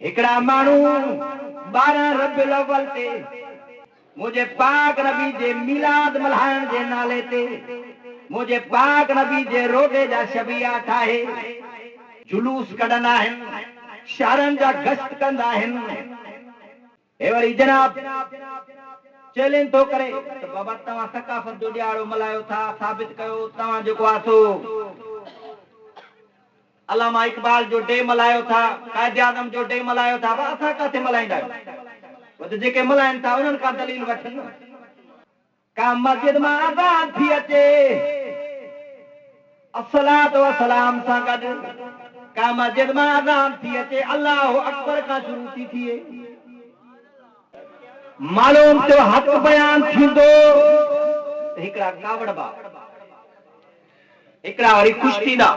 हिकड़ा मानू 12 रबिउल अव्वल ते मुझे पाक नबी जे मिलाद मल्हाइण जे नाले ते मुझे पाक नबी जे रोडे जा शबिया ठाहे जुलूस कढंदा आहिनि, शहरनि जा गश्त कंदा आहिनि। हे वरी जनाब चैलेंज थो करे त बाबा तव्हां सकाफत जो ॾियारो मल्हायो था, साबित कयो तव्हां जेको आहे सो अलामा इकबाल जो डे मल्हायो था, कायदे आज़म जो डे मल्हायो था, असां किथे मल्हाईंदा आहियूं? जेके मल्हाइनि था उन्हनि खां दलील वठनि। का मस्जिद मां आज़ान थी अचे अस्सलात व सलाम सां गॾु, का मस्जिद मां आज़ान थी अचे अल्लाहु अकबर खां शुरू थी थिए, मालूम थियो हक़ बयान थींदो त हिकिड़ा कावड़ बा हिकिड़ा वरी ख़ुशि थींदा।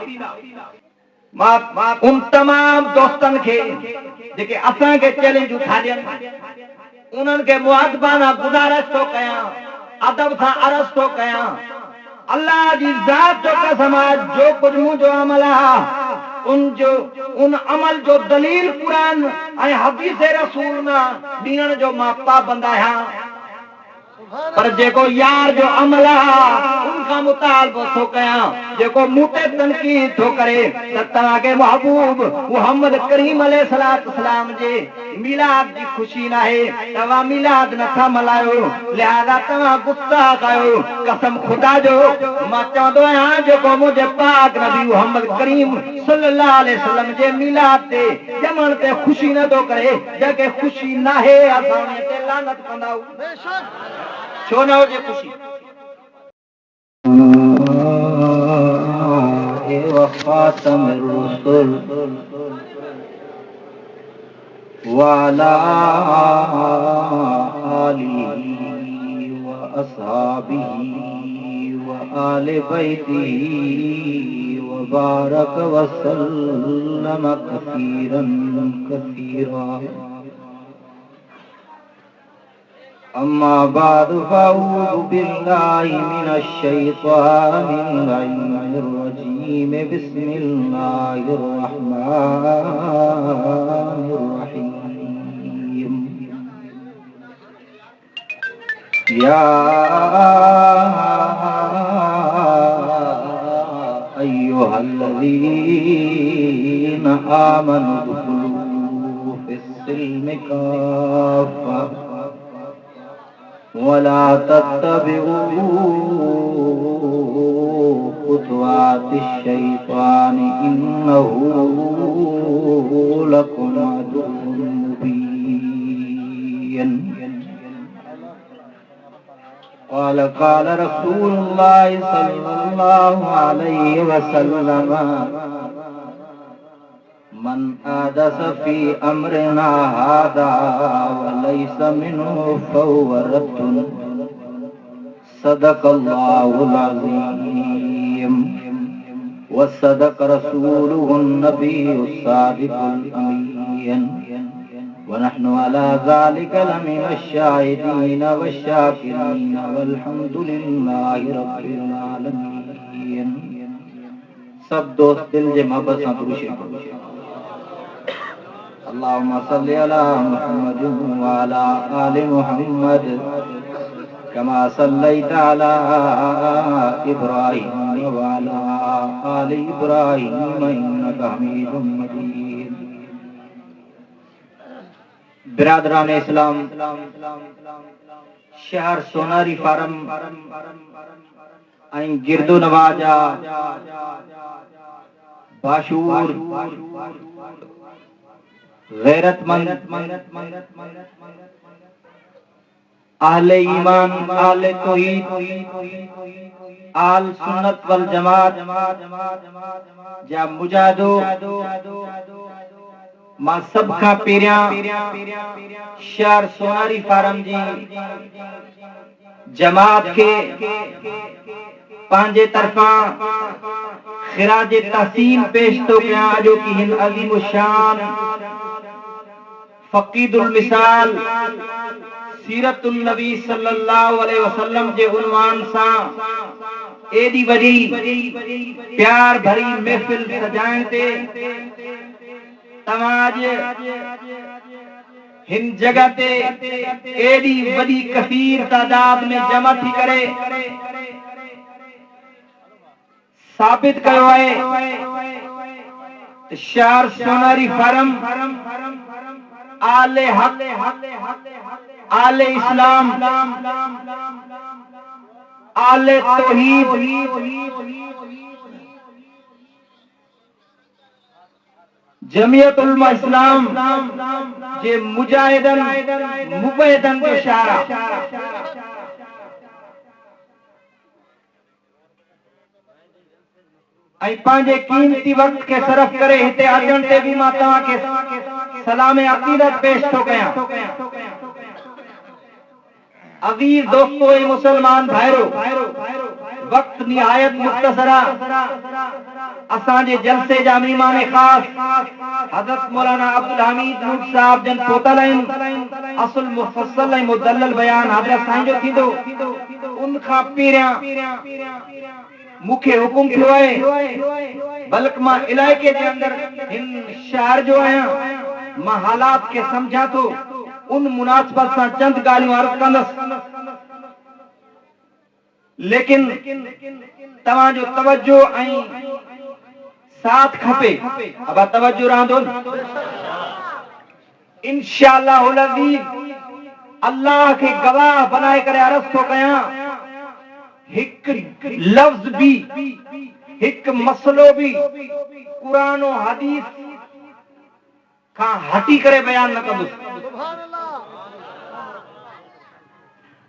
मां उन तमाम दोस्तनि खे जेके असांखे चैलेंजूं था ॾियनि उन्हनि खे मुआदबाना गुज़ारिश थो कयां, अदब सां अर्ज़ थो कयां, अल्लाह जी ज़ात जो कसम आहे जो कुझु मुंहिंजो अमल आहे उन अमल जो दलील क़ुरान ऐं हदीस रसूल मां ॾियण जो मां पाबंद आहियां। पर जेको यार जो अमल आहे उनखां मुतालबो थो कयां, जेको मूं ते तनक़ीद थो करे त तव्हांखे महबूब मुहम्मद करीम अलैहिस्सलाम जे मिलाद जी ख़ुशी नाहे, तव्हां मिलाद नथा मल्हायो, लिहाज़ा तव्हां गुस्ताख़ आहियो। कसम ख़ुदा जो मां चवंदो आहियां जेको मुंहिंजे पाक नबी मुहम्मद करीम सल्लल्लाहु अलैहि वसल्लम जे मिलाद ते ॼमण ते ख़ुशी नथो करे, जंहिंखे ख़ुशी नाहे असां उन ते लानत कंदा आहियूं। छो न हुजे ख़ुशी? वाला आलिही व अस्हाबिही व आले बैतिही व बारक व सल्लम कसीरन कसीरा। अम्मा बाद फ़अऊज़ु बिल्लाहि मिनश शैतानिर रजीम बिस्मिल्लाहिर रहमानिर रहीम। या अय्युहल्लज़ीना आमनु दुख़ुलू फ़िस्सिल्मि काफ़्फ़ा वला तत्तबिऊ खुतवातिश शैतान इन्नहु लकुम अदुव्वुम मुबीन। क़ाल रसूलुल्लाहि सल्लल्लाहु अलैहि वसल्लम मन आदस फी अम्रिना हादा वलैस मिन्हु फहुव रद्दुन। सदक़ल्लाहुल अज़ीम व सदक़ रसूलुहुन नबियुस सादिकुल अमीन व नहनु अला ज़ालिका लमिनश शाहिदीन वश्शाकिरीन वल्हम्दुलिल्लाहि रब्बिल आलमीन। सब दोस्त दिल जे मोहब्बत सां दुरूद शरीफ पढ़ो। अल्लाहुम्मा सल्लि अला मुहम्मद व अला आलि मुहम्मद कमा सल्लैता अला इब्राहीम व अला आलि इब्राहीम इन्नका हमीदुम मजीद। बिरादरान इस्लाम, शहर सोनारी फार्म ऐं गिरदो नवाजा बाशूर गैरतमंद आहले ईमान आहले तौहीद आल सुन्नत वल जमात जा मुजाहिदो, मां सब खां पहिरियां शहर सोनारी फार्म जी जमात खे पंहिंजे तरफ़ां खिराज तहसीन पेश थो कयां। जो कि हिन अज़ीम शान फ़क़ीदुल मिसाल सीरतुल नबी सल्लल्लाहु अलैहि वसल्लम जे उन्वान सां एडी वॾी प्यार भरी महफ़िल सजाइण ते तमाज हिन जगह ते एडी वडी कसीर तादाद में जमा थी करे साबित कयो है शहर सोनारी फार्म आले हक आले इस्लाम आले तौहीद जमियत उलमा इस्लाम जे मुजाहिदन मुबैदन जो शारा ऐं पंहिंजे कीमती वक्त के सरफ करे हिते अचण ते भी मां तव्हां खे सलाम अकीदत पेश थो कयां। अजीज दोस्तों ए मुसलमान भाइरो वक्त निहायत मुख्तसरा असांजे जलसे जा मेहमान खास हज़रत मौलाना अब्दुल हमीद नूर साहब जन पोतल आहिनि असुल मुफस्सल ऐं मुदल्लल बयान हज़रत साईं जो थींदो उन खां पहिरियां मूंखे हुकुम थियो आहे बल्कि मां इलाइके जे अंदर हिन शहर जो आहियां मां हालात के समझा थो उन मुनासिबत सां चंद ॻाल्हियूं अर्ज़ कंदसि लेकिन तव्हांजो तवज्जो ऐं साथ खपे अब तवज्जो रहंदो इंशाअल्लाह अज़ीज़ अल्लाह के गवाह बनाए करे अर्ज़ थो कयां हिक लफ्ज भी हिक मसलो भी कुरान और हदीस का हटी करे बयान न कंदुसि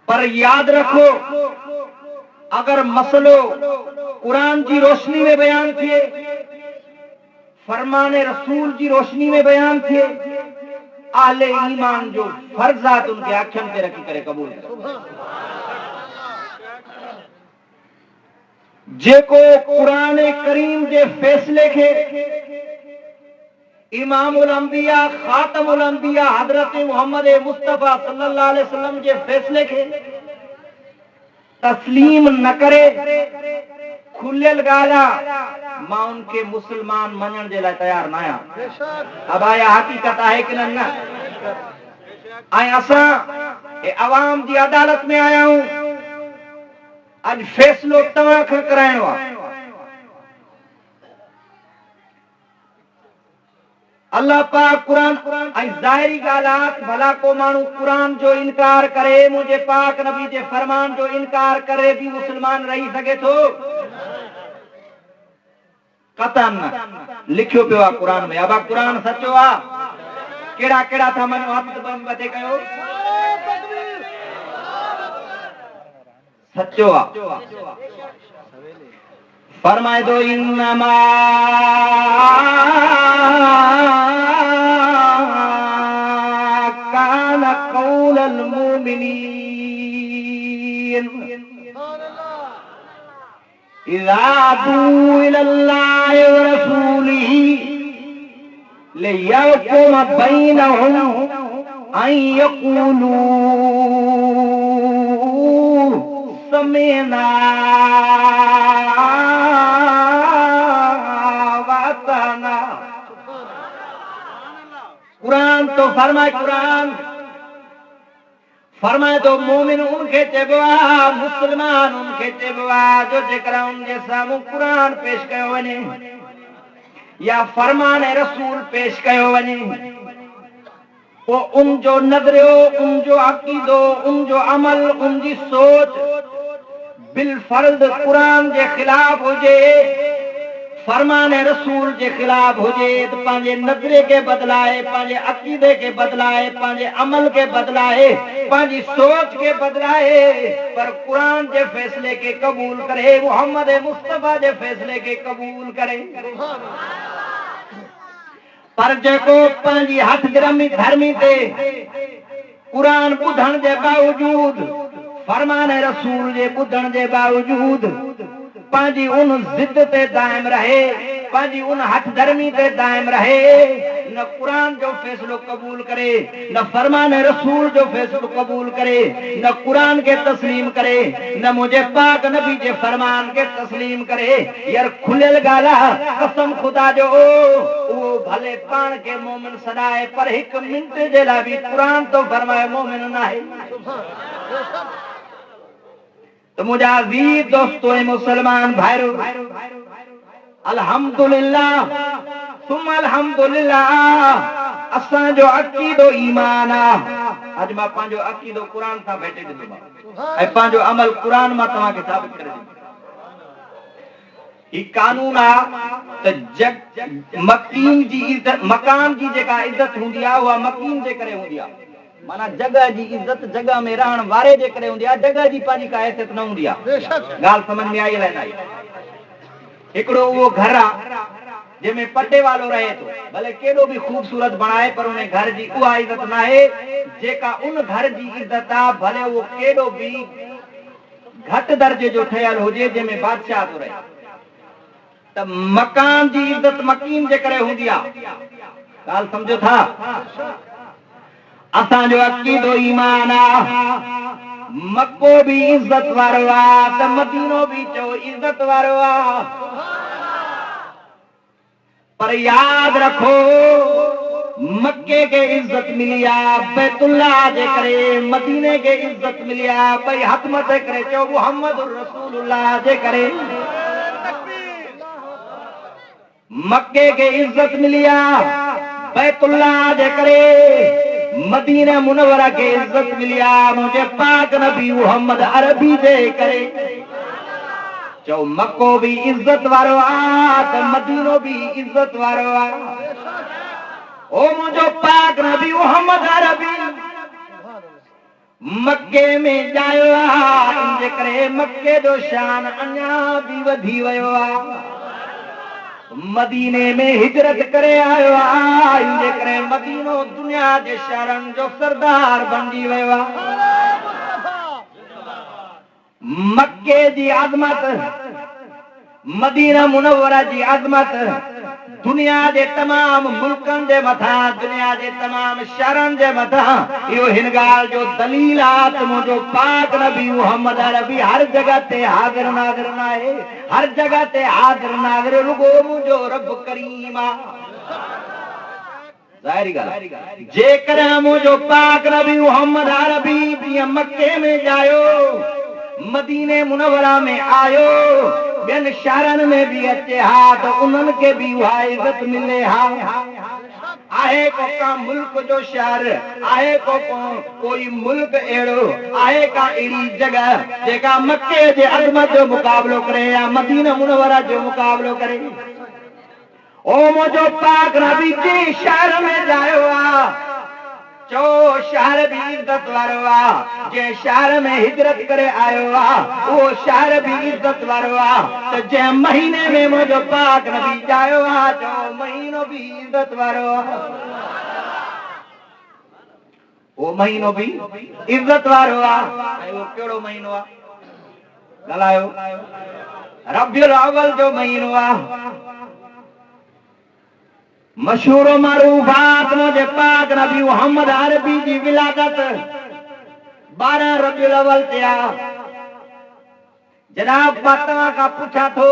पर याद रखो अगर मसलो कुरान की रोशनी में बयान थिए फरमाने रसूल की रोशनी में बयान थिए आले ईमान जो फर्जात उनके अखियन पे रखी करे कबूल जेको कुरान करीम जे फैसले के इमामुल अंबिया खातमुल अंबिया हजरत मोहम्मद मुस्तफा सल्लल्लाहु अलैहि वसल्लम जे फैसले के तस्लीम न करे खुलियल गाला मां उनके मुसलमान मनण जे लाए तैयार ना आहियां। अब आया हकीकत है कि न ऐं असां अवाम जी अदालत में आया हूं आज फैसलो तव्हां खां कराइणो आहे। अल्लाह पाक कुरान ऐं ज़ाहिरी ॻाल्हि भला को माण्हू कुरान जो इनकार करे मुझे पाक नबी जे फरमान जो इनकार करे भी मुसलमान रही सके थो कतन न लिखियो पियो आहे कुरान में। अब कुरान सचो आहे केड़ा केड़ा था मनो हथ बंदे कयो सचो आहे फरमाए दो इन्नमा काना कौलल मुमिनीन इज़ा दू इलल्लाहि व रसूलिही लियहकुम बैनहुम अन यक़ूलू समीना वाताना। कुरान तो फरमाए तो मोमिन उनके चइबो आहे मुसलमान उनके चइबो आहे जो जेकरा उन जे साम्हूं कुरान पेश कयो वञे या फरमान रसूल पेश कयो वञे वो उन जो नज़रियो उन जो अकीदो उन जो अमल उन जी सोच बिलफर्ज कुरान के खिलाफ हुजे फरमान रसूल के खिलाफ हुजे तो पांजे नजरे के बदलाए पांजे अकीदे के बदलाए पांजे अमल के बदलाए पांजी सोच के बदलाए पर कुरान के फैसले के कबूल करे मोहम्मद मुस्तफा के फैसले के कबूल करे। पर जेको पांजी हथ धर्मी ते कुरान बुधण के बावजूद फरमान रसूल जे बुधण के बावजूद पांजी उन जिद ते दायम रहे पांजी उन हथ धर्मी ते दायम रहे न कुरान जो फैसलो कबूल करे, न फरमान रसूल जो फैसलो कबूल करे, न कुरान के तस्लीम करे, न मुझे पाक नबी जे फरमान के तस्लीम करे। यार खुलियल गाला कसम खुदा जो वो भले पान के मोमिन सदाए पर एक मिनट जे ला भी कुरान तो फरमाए मोमिन ना है। तो मुझा अजीज दोस्तों मुसलमान भाइरों, अल्हम्दुलिल्लाह सुम अल्हम्दुलिल्लाह असां जो अकीदो ईमान आ। अज मां पंहिंजो अकीदो कुरान सां भेटे ॾिनो ऐं पंहिंजो अमल कुरान मां तव्हांखे साबित करे ॾिनो। ही कानून आ त जग मकीन जी इज्जत, मकान जी जेका इज्जत हूंदी आहे उहा मकीन जे करे हूंदी आहे। माना जगह जी इज्जत जगह में रहण वारे जे करे हूंदी आहे, जगह जी पंहिंजी का हैसियत न हूंदी आहे। ॻाल्हि समझ में आई अलाए न आई? हिकिड़ो उहो घर आहे जंहिंमें पटे वालो रहे थो, भले केॾो बि खूबसूरत बणाए पर उन घर जी उहा इज्जत न आहे जेका उन घर जी इज्जत आहे, भले उहो केॾो बि घटि दर्जे जो ठहियल हुजे जंहिंमें बादशाह थो रहे। त मकान जी इज्जत मकीन जे करे हूंदी आहे। ॻाल्हि सम्झो था? असांजो अकीदो ईमान आ, मक्को भी इज्जत वारो आ त मदीनो भी चो इज्जत वारो आ। पर याद रखो मक्के के इज्जत मिली आ बैतुल्लाह जे करे, मदीने के इज्जत मिली आ भई हथ मथे करे चो मुहम्मद रसूलुल्लाह जे करे। मक्के के इज्जत मिली आ बैतुल्लाह जे करे, मदीना मुनव्वरा के इज्जत मिली आ मुझे पाक नबी मुहम्मद अरबी जे करे। चो मक्को भी इज्जत वारो आ त मदीनो भी इज्जत वारो आ। ओ मुझो पाक नबी मुहम्मद अरबी मक्के में जायो आ, इन करे मक्के जो शान अञा भी वधी वियो आ। मदीने में हिजरत करे आयो आ, इन करे मदीनो दुनिया जे शहरन जो सरदार बणजी वियो आ। मक्के जी आज़मत, मदीना मुनव्वरा जी आज़मत दुनिया जे तमाम मुल्कन जे मथां, दुनिया जे तमाम शहरन जे मथां इहो हिन ॻाल्हि जो दलील आहे त मुंहिंजो पाक नबी मुहम्मद अरबी हर जगह ते हाज़िर नाज़िर न आहे, हर जगह ते हाज़िर नाज़िर रुगो मुंहिंजो रब करीम आहे। ज़ाहिरी ॻाल्हि, जेकर मुंहिंजो पाक नबी मुहम्मद अरबी जीअं मक्के में जायो, मदीने मुनव्वरा में आयो, ॿियनि शहरनि में भी अचे हा त उन्हनि खे भी उहा इज्जत मिले हा। आहे को का मुल्क जो शहर, आहे को कोई मुल्क अहिड़ो, आहे का अहिड़ी जगह जेका मक्के जे अज़मत जो मुक़ाबलो करे या मदीना मुनव्वरा जो मुक़ाबलो करे। ओ मुंहिंजो पाक नबी जे शहर में जायो आ, चो शहर भी इज्जत वारो आ। जे शहर में हिजरत करे आयो आ वो शहर भी इज्जत वारो आ। तो जे महीने में मुझो पाक नबी जायो आ, चो महीनो भी इज्जत वारो आ। वो महीनो भी इज्जत वारो आ। वो केड़ो महीनो आ? गलायो रबियुल अव्वल जो महीनो आ। मशहूर मरूफात मुझे पाक नबी मुहम्मद अरबी जी विलादत 12 रबियुल अव्वल ते आ। जनाब मां तव्हां खां पुछां थो,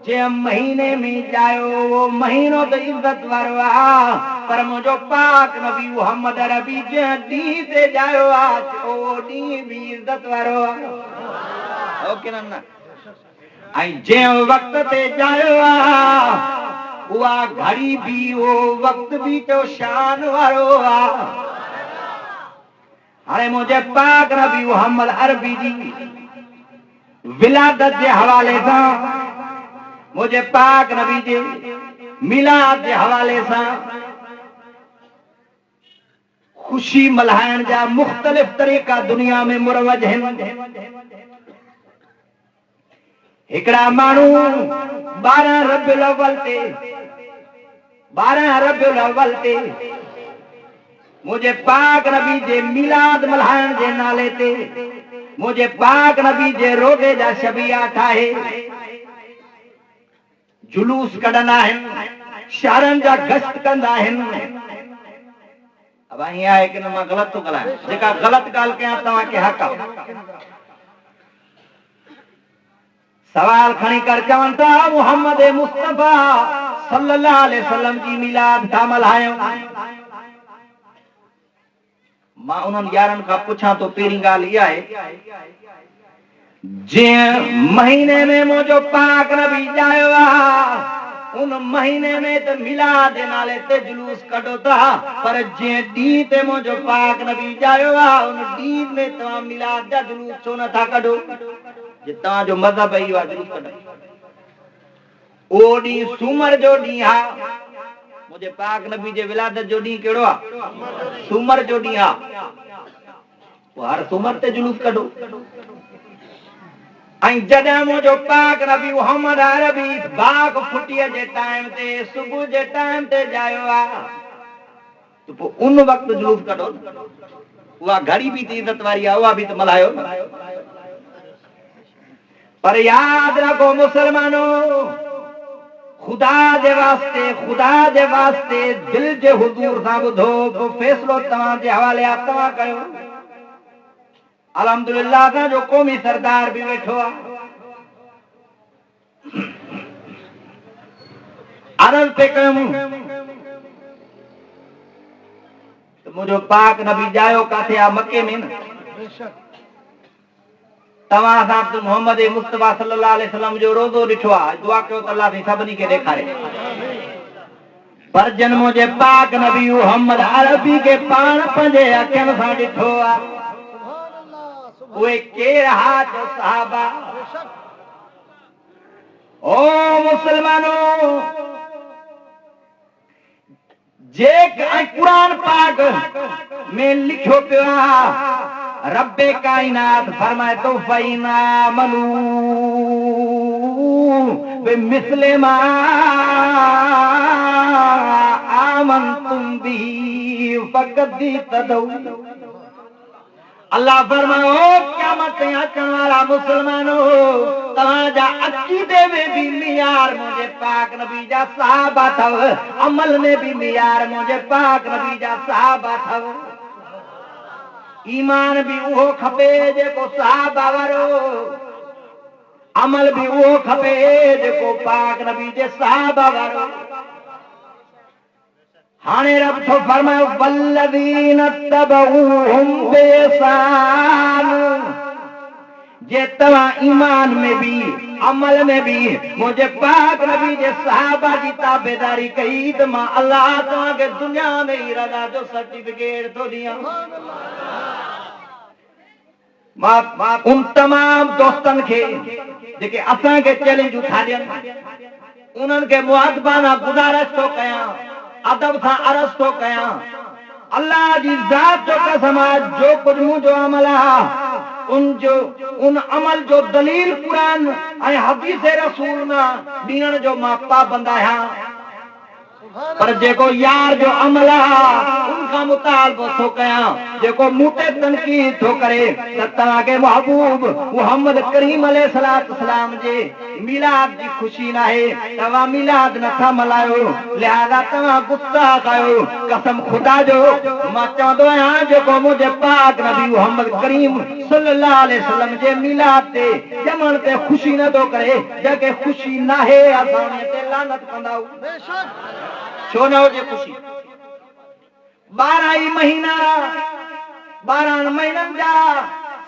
जे महीने में जायो वो महीनो तो इज्जत वारो आ, पर मुझो पाक नबी मुहम्मद अरबी जे ॾींहं ते जायो आ, वो ॾींहं भी इज्जत वारो आ। ओके न? ऐं जे वक्त ते जायो आ उहा घड़ी भी, वो वक्त भी तो शान वारो आ। हाणे मुझे पाक नबी मुहम्मद अरबी जी विलादत जे हवाले सां, मुझे पाक नबी जे मिलाद जे हवाले सां खुशी मल्हाइण जा मुख्तलिफ तरीक़ा दुनिया में मुरवज आहिनि। हिकिड़ा माण्हू 12 रबियुल अव्वल ते, 12 रबियुल अव्वल ते मुझे पाक नबी जे मिलाद मल्हाइण जे नाले ते, मुझे पाक नबी जे रोज़े जा शबिया ठाहे जुलूस कढंदा आहिनि, शहरन जा गश्त कंदा आहिनि। अब ईअं आहे कि न मां ग़लति थो ॻाल्हायां, जेका ग़लति ॻाल्हि कयां तव्हांखे हक़ आहे। सवाल खणी कर चवनि था मुहम्मद मुस्तफा सल्लल्लाहु अलैहि वसल्लम जी मिलाद था मल्हायूं। मां उन्हनि यारनि खां पुछां तो पहिरीं ॻाल्हि इहा आहे, जीअं महीने में मुंहिंजो पाक नबी ॼायो आहे उन महीने में तो मिलाद जे नाले ते जुलूस कढो था, पर जीअं ॾींहं ते मुंहिंजो पाक नबी ॼायो आहे उन ॾींहं में तव्हां मिलाद जा जुलूस छो नथा कढो? जे तव्हांजो मज़हब इहो आहे जुलूस कढो। उहो ॾींहुं सूमर जो ॾींहुं आहे, मुंहिंजे पाक नबी जे विलादत जो ॾींहुं कहिड़ो आहे? सूमर जो ॾींहुं आहे। पोइ हर सूमर ते जुलूस कढो। ऐं जॾहिं मुंहिंजो पाक नबी मुहम्मद अरबी बाग फुटीअ जे टाइम ते सुबुह जे टाइम ते ॼायो आहे त पोइ उन वक़्तु जुलूस कढो। उहा घड़ी बि त इज़त वारी आहे, उहा बि त मल्हायो। पर याद रखो मुसलमानो, खुदा जे वास्ते दिल जे हुजूर सां ॿुधो, पोइ फ़ैसिलो तव्हां जे हवाले आहे, तव्हां कयो। अल्हम्दुलिल्लाह असांजो क़ौमी सरदार भी वेठो आहे। अर्ज़ पे कयूं त मुंहिंजो पाक नबी ॼायो काथे आहे? मके में न। तव्हां सां मोहम्मद मुस्तफा सल्लल्लाहु अलैहि वसल्लम जो रोज़ो ॾिठो आहे, दुआ कयो त अल्लाह साईं सभिनी खे ॾेखारे। पर जन मुंहिंजे पाक नबी मुहम्मद अरबी के पाण पंहिंजे अखियुनि सां ॾिठो आहे। उहे केर हा जो सहाबा? ओ मुसलमानो, जे कुरान पाक में लिखियो पियो आहे, रब्बे काइनात फरमाए तो फैना मनू बेमिस्ले मा आमनतुम बी फकदी तदऊ। अल्लाह फरमाओ क़यामत अचण वारा मुसलमानो, तव्हांजा अक़ीदे में भी मियार मुंहिंजे पाक नबी जा सहाबा अथव, अमल में भी मियार मुंहिंजे पाक नबी जा सहाबा अथव। ईमान भी उहो खपे जेको सहाबा वारो, अमल भी उहो खपे जेको पाक नबी जे सहाबा वारो। हाणे रब तो फरमायो वल्लज़ीन तबऊहुम बेसान, जे तव्हां ईमान में भी अमल में भी मुंहिंजे पाक नबी जे सहाबा जी ताबेदारी कई त मां अल्लाह तव्हांखे दुनिया में ई रज़ा जो सर्टिफिकेट थो ॾियां। मां उन तमाम दोस्तनि खे जेके असांखे चैलेंजूं था ॾियनि उन्हनि खे मुआदबाना गुज़ारिश थो कयां, अदब सां अर्ज़ थो कयां, अल्लाह जी ज़ात जो कसम आहे, जो कुझु मुंहिंजो अमल आहे उन अमल जो दलील कुरान ऐं हदीस रसूल मां ॾियण जो मां पाबंद आहियां। पर जेको यार जो अमल आहे उनखां मुतालबो थो कयां, जेको मूं ते तनकीद थो करे त तव्हांखे महबूब मुहम्मद करीम अलैहिस्सलाम जे मिलाद जी ख़ुशी नाहे, तव्हां मिलाद नथा मल्हायो, लिहाज़ा तव्हां गुस्ताख़ आहियो। कसम ख़ुदा जो मां चवंदो आहियां, जेको मुंहिंजे पाक नबी मुहम्मद करीम सल्लल्लाहु अलैहि वसल्लम जे मिलाद ते ॼमण ते ख़ुशी नथो करे, जंहिंखे ख़ुशी नाहे असां उन ते लानत कंदा आहियूं। छो न हुजे ख़ुशी? 12 महीना 12 महीननि जा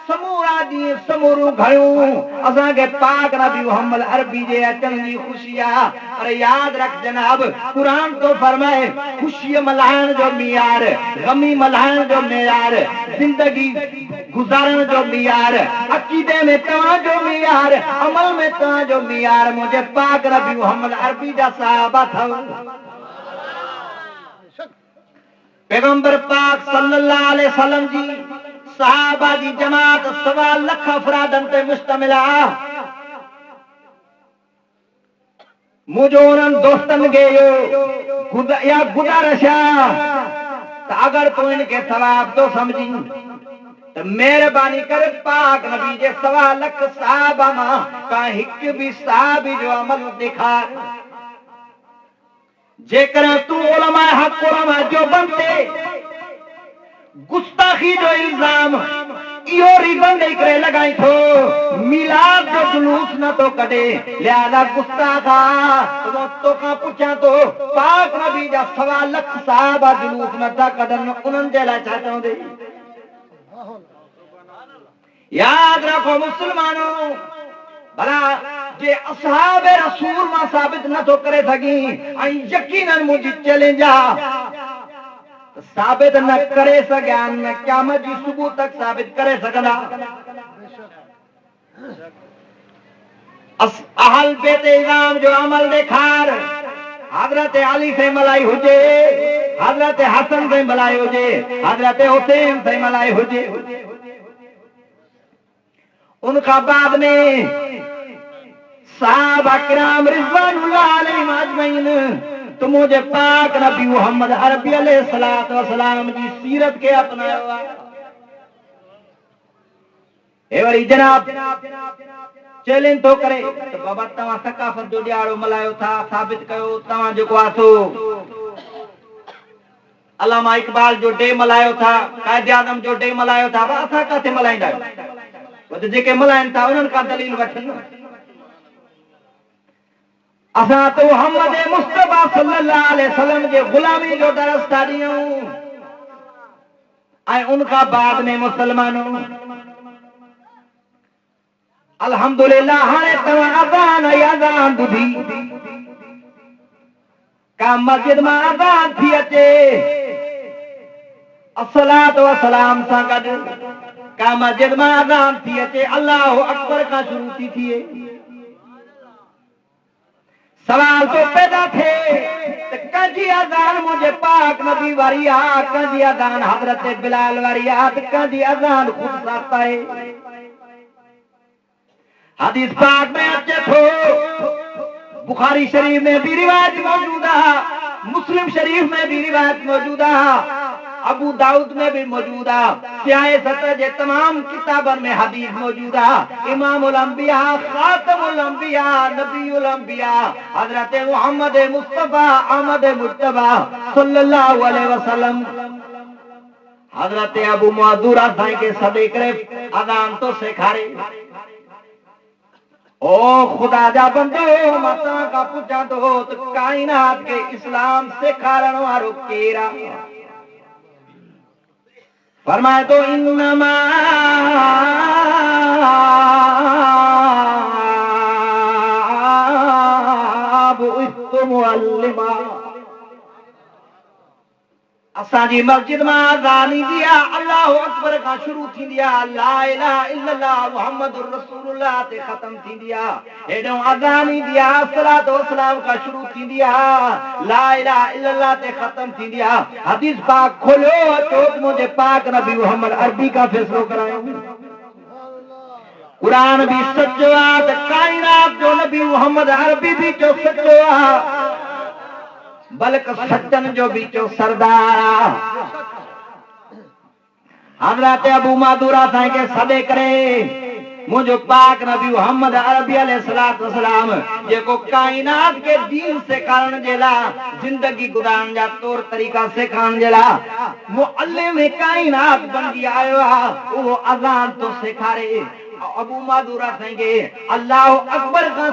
समूरा ॾींहं समूरियूं घड़ियूं असांखे पाक नबी मुहम्मद अरबी जे अचण जी ख़ुशी आहे। पर यादि रख जनाब, क़ुरान तो फरमाए ख़ुशी मल्हाइण जो मियार, गमी मल्हाइण जो मियार, ज़िंदगी गुज़ारण जो मियार, अक़ीदे में तव्हांजो मियार, अमल में तव्हांजो मियार मुंहिंजे पाक नबी मुहम्मद अरबी जा सहाबा अथव। पैगंबर पाक सल्लल्लाहु अलैहि वसल्लम जी सहाबा जी जमात 1.25 लाख अफरादन ते मुश्तमिल आहे। मुंहिंजो उन्हनि दोस्तनि खे इहा गुज़ारिश आहे त अगरि तूं इनखे सवाब थो सम्झी त महिरबानी करे पाक नबी जे 1.25 लाख सहाबा मां का हिकु बि सहाबी जो अमल ॾेखार जेकर तू उलमा हक उलमा जो बनते गुस्ताखी जो इल्जाम इहो रिबन नहीं करे लगाई थो मिलाद जो जुलूस न तो कटे लिहाजा गुस्ताखा तो का पूछा तो पाक नबी जा 1.25 लाख साहब जुलूस न था कढन उन्हनि जे लाइ छा चवंदे याद रखो मुसलमानों भला जे असहाब रसूल मां साबित न तो करे सगी आई यकीनन मुझी चैलेंज साबित न करे सघियान न क़यामत जी सुबह तक साबित करे सघंदा अहल बेत इमाम जो अमल ॾेखार हज़रत अली से मलाई हुजे हज़रत हसन से मलाई हुजे हज़रत हुसैन से मलाई हुजे उनका बाद में साहबा किराम रिज़वानुल्लाह अलैहिम अजमईन तो मुझे पाक नबी मोहम्मद अरबी अलैहिस्सलातु वस्सलाम जी सीरत के अपनाया ए वरी जनाब चैलेंज तो करे तो बाबा तवा सकाफत जो ॾियारो मल्हायो था साबित कयो तवा जेको आसो अल्लामा इकबाल जो डे मल्हायो था कायदे आज़म जो डे मल्हायो था असां काथे मल्हाईंदा आहियूं जेके मल्हाइनि था उन्हनि खां दलील वठनि असां तो मोहम्मद मुस्तफा सल्लल्लाहु अलैहि वसल्लम जे गुलामी जो दरस था ॾियूं ऐं उनखां बाद में मुसलमानों अल्हम्दुलिल्लाह हाणे तव्हां अज़ान ॿुधी का मस्जिद मां अज़ान थी अचे अस्सलातु वस्सलाम सां गॾु का मस्जिद मां अज़ान थी अचे अल्लाहु अकबर खां शुरू थी थिए सवाल तो पैदा थे कंजी अज़ान मुझे पाक नबी वारी आ कंजी अज़ान हजरत बिलाल वारी आ कंजी अज़ान खुद साता है हदीस पाक में अचे थो बुखारी शरीफ में भी रिवायत मौजूद है मुस्लिम शरीफ में भी रिवायत मौजूद है अबू दाऊद में भी मौजूद है सियासत जे तमाम किताबन में हदीस मौजूद है इमामुल अंबिया खातमुल अंबिया नबीउल अंबिया हजरत मोहम्मद मुस्तफा अहमद मुज्तबा सल्लल्लाहु अलैहि वसल्लम हजरत अबू मौदूरा साईं के सदे करे अज़ान तो सेखारे ओ खुदा जा बंदो माता का पूछा तो कायनात के इस्लाम सेखारण वारो केरा फरमाए तो इन्नमा बुइस्तु मुअल्लिमा असांजी मस्जिद में अज़ान ईंदी आहे अल्लाहु अकबर खां शुरू थींदी आहे ला इलाहा इल्लल्लाह मुहम्मदुर रसूलुल्लाह ते ख़त्म थींदी आहे हेॾो अज़ान ईंदी आहे अस्सलातु वस्सलाम खां शुरू थींदी आहे ला इलाहा इल्लल्लाह ते ख़त्म थींदी आहे हदीस पाक खोलियो अचो मुंहिंजे पाक नबी मोहम्मद अरबी का फ़ैसिलो करायो कुरान भी सचो आहे त कायनात जो नबी मोहम्मद अरबी भी जो सचो आहे बल्क सज्जन जो भी जो सरदार हजरत अबू मादूरा साईं के सदे करे मुझो पाक नबी मोहम्मद अरबी अलैहिस्सलातु वस्सलाम जेको कायनात के दीन सेखारण जे लाइ जिंदगी गुज़ारण जा तौर तरीक़ा सेखारण जे लाइ मुअल्लिम कायनात बणजी आयो आहे उहो अज़ान तो सेखारे अबू मादूरा साईं के अल्लाहु अकबर का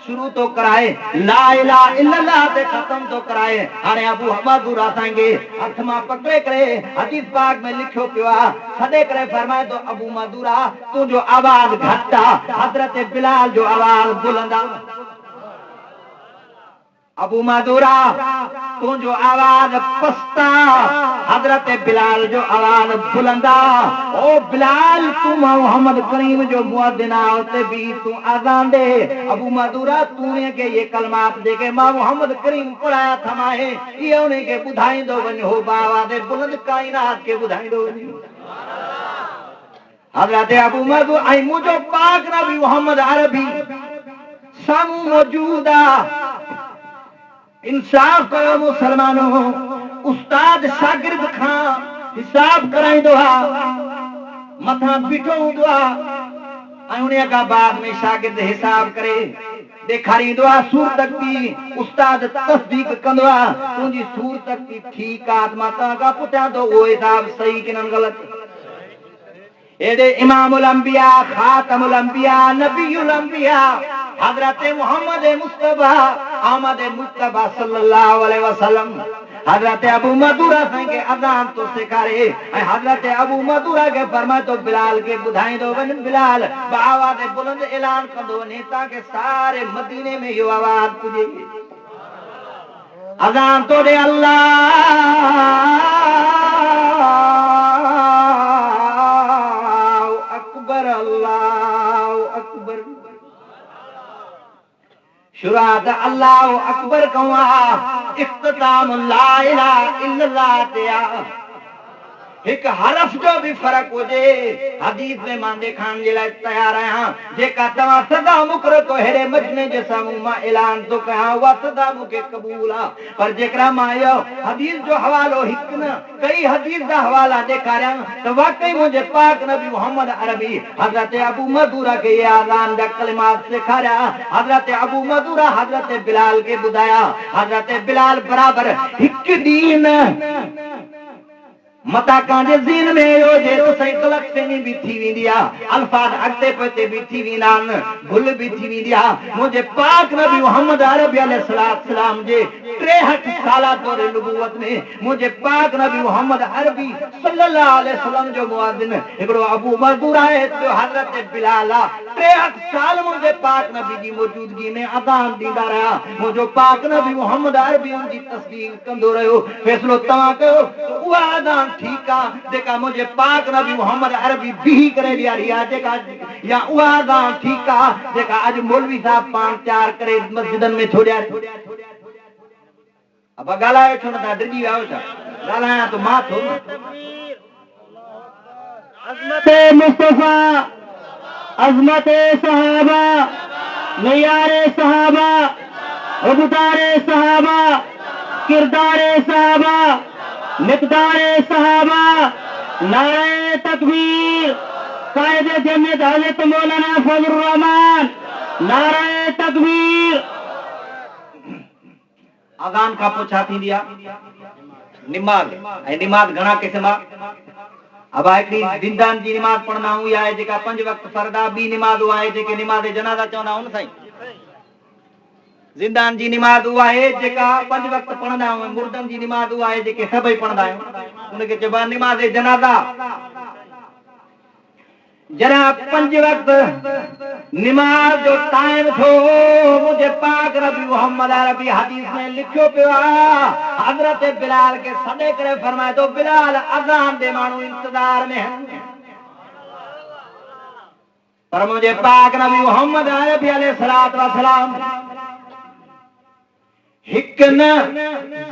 शुरू तो कराए ला इलाहा इल्लल्लाह ते खत्म तो कराए हाणे अबू मादूरा साईं के हथ मां पकड़े करे हदीस पाक में लिखियो पियो आहे सदे करे फरमाए तो अबू मादूरा तुंहिंजो आवाज़ घटि आहे हज़रत बिलाल जो आवाज़ बुलंद आहे अबू मादूरा तुंहिंजो आवाज़ पस्ता हज़रत बिलाल जो आवाज़ बुलंदा ओ बिलाल तू मोहम्मद करीम जो मुअद्दिन आहे उते भी तू अज़ान दे अबू मादूरा तूने के ये कलमात जेके मां मोहम्मद करीम पढ़ाया थमाए ये उन्हें के बुधाईंदो वञ हो बावाज़ बुलंद कायनात के बुधाईंदो वञ हज़रत अबू मादूरा ऐं मुंहिंजो पाक नबी मोहम्मद अरबी साम्हूं मौजूद आहे इंसाफ करो मुसलमानों उस्ताद शागिर्द खां हिसाब कराईंदो आहे मथां बीठो हूंदो आहे उन्हें का बाद में शागिर्द हिसाब करे ॾेखारींदो आहे सूर तक बि उस्ताद तस्दीक कंदो आहे तुंहिंजी सूर तक बि ठीकु आहे मां तव्हां खां पुछां थो उहो हिसाब सही की न ग़लति एडे इमामुल अंबिया खातमुल अंबिया नबीउल अंबिया हजरत मोहम्मद मुस्तफा अहमद मुस्तफा सल्लल्लाहु अलैहि वसल्लम हजरत अबू मदूरा के अजान तो सिखारे हजरत अबू मदूरा के फरमाए तो बिलाल के बुधाई दो वन बिलाल आवाज़ बुलंद ऐलान कर दो नेता के सारे मदीने में यो आवाज पुजे अजान तो दे अल्लाह अकबर शुरुआत अल्लाह अकबर कवा इख्तिताम ला इलाहा इल्लल्लाह तिया एक हरफ जो भी फर्क हो जे हदीस में मां देखाण जे लाइ तैयार आहियां जेका तव्हां सदा मुकर को हेड़े मजमे जे साम्हूं मां ऐलान तो कयां उहा सदा मूंखे क़बूल आहे पर जेकरा मां इहो हदीस जो हवालो हिकु न कई हदीस जा हवाला ॾेखारियां त वाकई मुंहिंजे पाक नबी मोहम्मद अरबी हज़रत अबू मदूरा खे इहे अज़ान जा कलिमात सेखारिया हज़रत अबू मदूरा हज़रत बिलाल खे ॿुधाया हज़रत बिलाल बराबर हिकु ॾींहुं मता कांजे ज़ीन में यो जे तो सही गलत फहमी भी थी वेंदी आ अल्फाज अॻिते पोइते भी थी वेंदा आहिनि भुल भी थी वेंदी आ मुंहिंजे पाक नबी मोहम्मद अरबी अलैहिस्सलाम जे 63 साला तौर नबूवत में मुंहिंजे पाक नबी मोहम्मद अरबी सल्लल्लाहु अलैहि वसल्लम जो मुअज्जिन हिकिड़ो अबू मदूरा है जो हज़रत बिलाल 63 साल मुंहिंजे पाक नबी जी मौजूदगी में अज़ान ॾींदा रहिया मुंहिंजो पाक नबी मोहम्मद अरबी उनजी तस्दीक कंदो रहियो फैसलो तव्हां कयो उहा अज़ान ठीक है जेका मुझे पाक नबी मोहम्मद अरबी भी करे ॾियारी आहे जेका या उहा अज़ान ठीक है जेका अज मौलवी साहब पान चार करे मस्जिदन में छोड़िया अब गालाए छो न डिजी विया छा गालाया तो मां थो अज़मत मुस्तफा अज़मत सहाबा मियारे सहाबा उबतारे सहाबा किरदारे सहाबा मिकदारे सहाबा नारे तकबीर कायदे जन्नत हज़रत मौलाना फजलुर रहमान नारे तकबीर अज़ान का पूछा थी दिया निमाज ऐं निमाज घणा क़िस्म अब हिकिड़ी जिंदान जी निमाज पढ़ंदा आहियूं इहा आहे जेका 5 वक्त फरदा ॿी निमाज उहा आहे जेके निमाज जनाज़ा चवंदा आहियूं न साईं जिंदान जी निमाज उहा आहे जेका 5 वक्त पढ़ंदा आहियूं मुर्दन जी निमाज उहा आहे जेके सभई पढ़ंदा आहियूं उनखे चइबो आहे निमाज जनाज़ा जरा 5 वक्त निमाज जो टाइम थो मुझे पाक नबी मोहम्मद अरबी हदीस में लिखियो पियो आहे हज़रत बिलाल के सॾे करे फरमाए तो बिलाल अज़ान दे माण्हू इंतजार में आहिनि पर मुझे पाक नबी मोहम्मद अरबी अलैहिस्सलातु वस्सलाम हिक न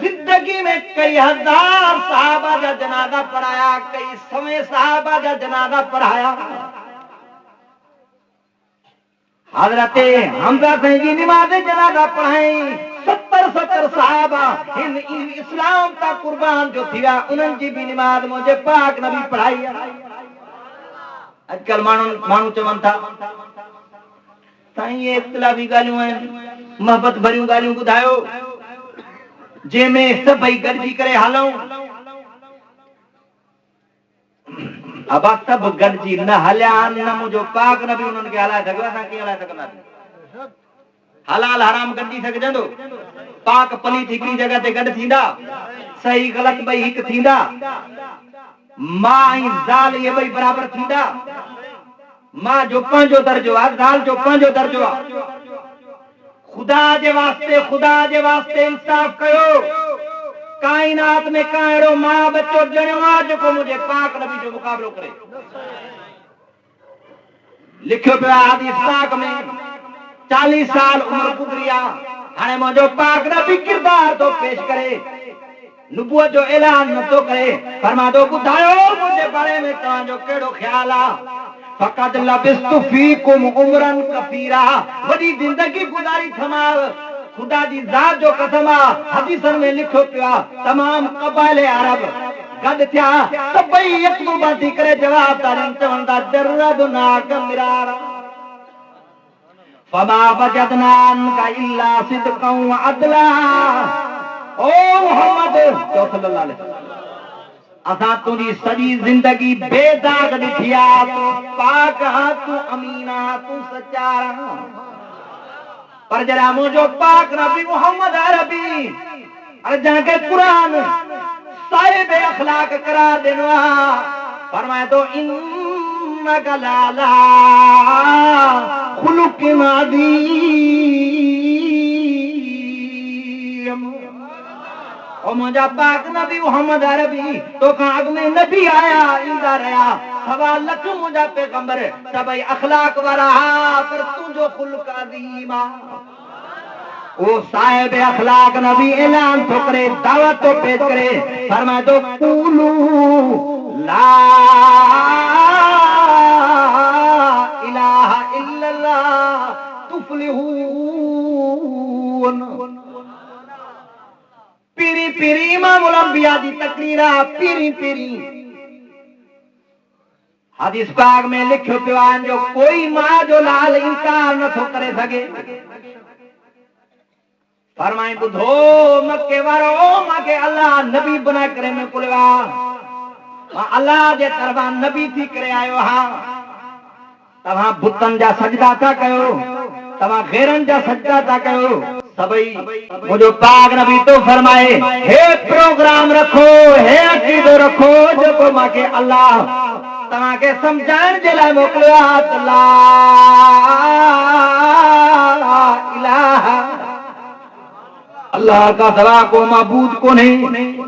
जिंदगी में कई हजार सहाबा जा जनाजा पढ़ाया कई समय सहाबा जा जनाजा पढ़ाया हजरत हमजा साईं जी निमाज़ जनाजा पढ़ाई 70 सहाबा इन इस्लाम का कुर्बान जो थिया उन्हनि जी भी निमाज़ मुझे पाक नबी पढ़ाई अजकल माण्हू चवनि था साईं ये इख्तिलाफी ॻाल्हियूं आहिनि मोहब्बत भरियूं ॻाल्हियूं ॿुधायो जंहिंमें सभई गॾिजी करे हलूं अब सब गॾिजी न हलिया न मुंहिंजो पाक नबी उन्हनि खे हलाए सघियो असां कीअं हलाए सघंदासीं हलाल हराम गॾिजी सघजंदो पाक पलीत हिकिड़ी जॻह ते गॾु थींदा सही ग़लत ॿई हिकु थींदा मां ऐं ज़ाल इहे ॿई बराबरि थींदा मां जो पंहिंजो दर्जो आहे ज़ाल जो पंहिंजो दर्जो आहे खुदा जे वास्ते इंसाफ कयो कायनात में कायड़ो मां बच्चो ॼणियो आहे जेको मुंहिंजे पाक नबी जो मुक़ाबलो करे लिखियो पियो आहे हदीस पाक में 40 साल उम्र गुज़री आहे हाणे मुंहिंजो पाक नबी किरदार तो पेश करे नबूवत जो ऐलान नथो करे फरमादो ॿुधायो मुंहिंजे बारे में तव्हांजो कहिड़ो ख्याल आहे फक़त लबिस्तु फीकुम उमरन कसीरा वॾी जिंदगी गुज़ारी थमाव खुदा जी ज़ात जो कसम आहे हदीसन में लिखियो पियो आहे तमाम क़बाइले अरब गॾु थिया सभई यकूबा थी करे जवाब था ॾियनि चवनि था जर्रब नाक मिरार फमा वजदना अन्का इल्ला सिद्क़न व अदला। ओ मोहम्मद सल्लल्लाहु अलैहि वसल्लम, असां तुंहिंजी सॼी ज़िंदगी बेदाग ॾिठी आहे। तूं पाक आहीं, तूं अमीन आहीं, तूं सच्चा आहीं। पर जरा मुझो पाक नबी मोहम्मद अरबी अरे जंहिंखे कुरान साहिब अखलाक करार ॾिनो आहे, फरमाए थो इन्नका लअला खुलुकिन अज़ीम। ओ मुंहिंजा पाक नबी मोहम्मद अरबी तो खां अॻु में नबी आया ईंदा रहिया, 1.25 लख मुंहिंजा पैगंबर सभई अखलाक वारा हा, पर तुंहिंजो खुल्क अज़ीम आहे। वो साहिब अखलाक नबी ऐलान तो करे, दावत तो पेश करे, फरमाए तो कूलू ला इलाहा इल्लल्लाह तुफलिहून। पीरी पीरी इमामुल अंबिया दी तकरीरा पीरी पीरी हदीस पाक में लिखियो पियो आहे जो कोई मां जो लाल इनकार नथो करे सघे। फरमाए ॿुधो मके वारो, मूंखे अल्लाह नबी बना करे मोकिलियो आहे, मां अल्लाह जे तरफ़ां नबी थी करे आयो आहियां। तव्हां बुतनि जा सजदा था कयो, तव्हां गैरनि जा सजदा था कयो, सभई मुंहिंजो पाक नबी तो फरमाए हे प्रोग्राम रखो, हे अक़ीदो रखो जेको मूंखे अल्लाह तव्हांखे सम्झाइण जे लाइ मोकिलियो आहे। ला इलाहा अल्लाह का सिवा को माबूद कोन्हे,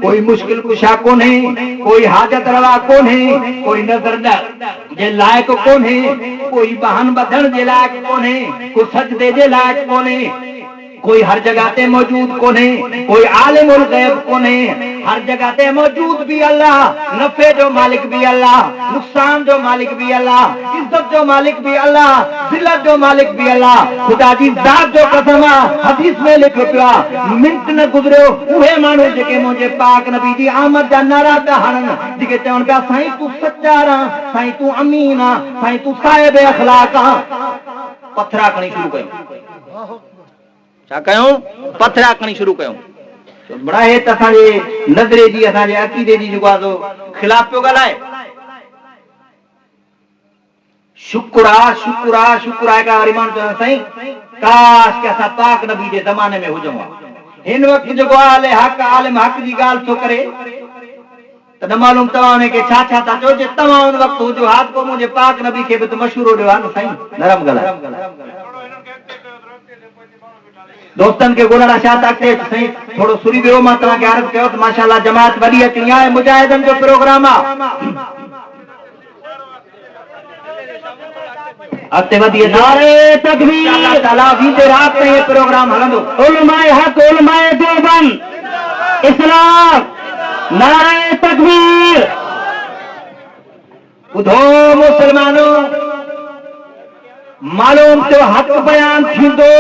कोई मुश्किल कुशा कोन्हे, कोई हाजत रवा कोन्हे, कोई नज़र जे लाइक कोन्हे, कोई बहन बधण जे लाइक कोन्हे, कोई सजदे जे लाइक कोन्हे, कोई हर जगह ते मौजूद कोन्हे, कोई आलिमुल गैब कोन्हे, हर जगह ते मौजूद भी अल्लाह, नफे जो मालिक भी अल्लाह, नुकसान जो मालिक भी अल्लाह, इज्जत जो मालिक भी अल्लाह, जिल्लत जो मालिक भी अल्लाह। खुदा जी ज़ात जो कसम आहे, हदीस में लिखियो पियो आहे, मिंट न गुज़रियो उहे माण्हू जेके मुंहिंजे पाक नबी जी आमद जा नारा पिया हणनि, जेके चवनि पिया साईं तूं सच्चा आहीं, साईं तूं अमीन आहीं, साईं तूं साहिब अखलाक आहीं, पथरा खणी शुरू कयो। छा कयूं? पथरा खणी शुरू कयूं। बड़ा है असांजे नज़रे जी, असांजे अक़ीदे जी जेको आहे ख़िलाफ़ पियो ॻाल्हाए। शुक्र आहे, शुक्र आहे, शुक्र आहे का वरी माण्हू चवनि साईं काश के असां पाक नबी जे ज़माने में हुजूं हा। हिन वक़्तु जेको आहे आलिम हक़ जी ॻाल्हि थो करे त न मालूम तव्हां हुनखे छा छा था चओ। जे तव्हां हुन वक़्तु हुजो हा त पोइ मुंहिंजे पाक नबी खे बि त मशहूरु ॾियो आहे न साईं, नरम ॻाल्हाए। दोस्तन के ॻोल्हण छा था कयो साईं, थोरो सुरी वियो। मां तव्हांखे अर्ज़ कयो त माशाअल्लाह जमात वॾी अचणी आहे, मुजाहिदनि जो प्रोग्राम आहे, अॻिते वधी नारे तकबीर अल्लाह ताला वींदे रात ताईं ये प्रोग्राम हलंदो। उलमाए हक़, उलमाए देवबंद, इस्लाम, नारे तकबीर। ॿुधो मुसलमानो, मालूम थियो हक़ बयान थींदो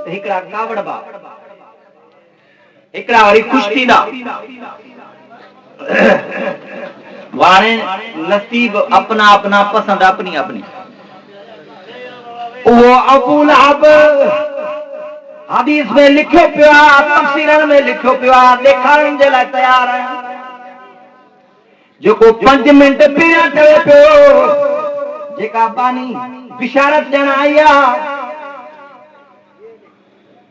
हिकड़ा कावड़ बा, हिकड़ा वरी खुश थींदा। वाणे नसीब अपना अपना, पसंद अपनी अपनी। वो अबू लहब हदीस में लिखियो पियो आहे, तफसीरन में लिखियो पियो आहे, ॾेखारण जे लाइ तयार आहे। जेको 5 मिंट पहिरियां चवे पियो, जेका बानी बिशारत ॾियण आई आहे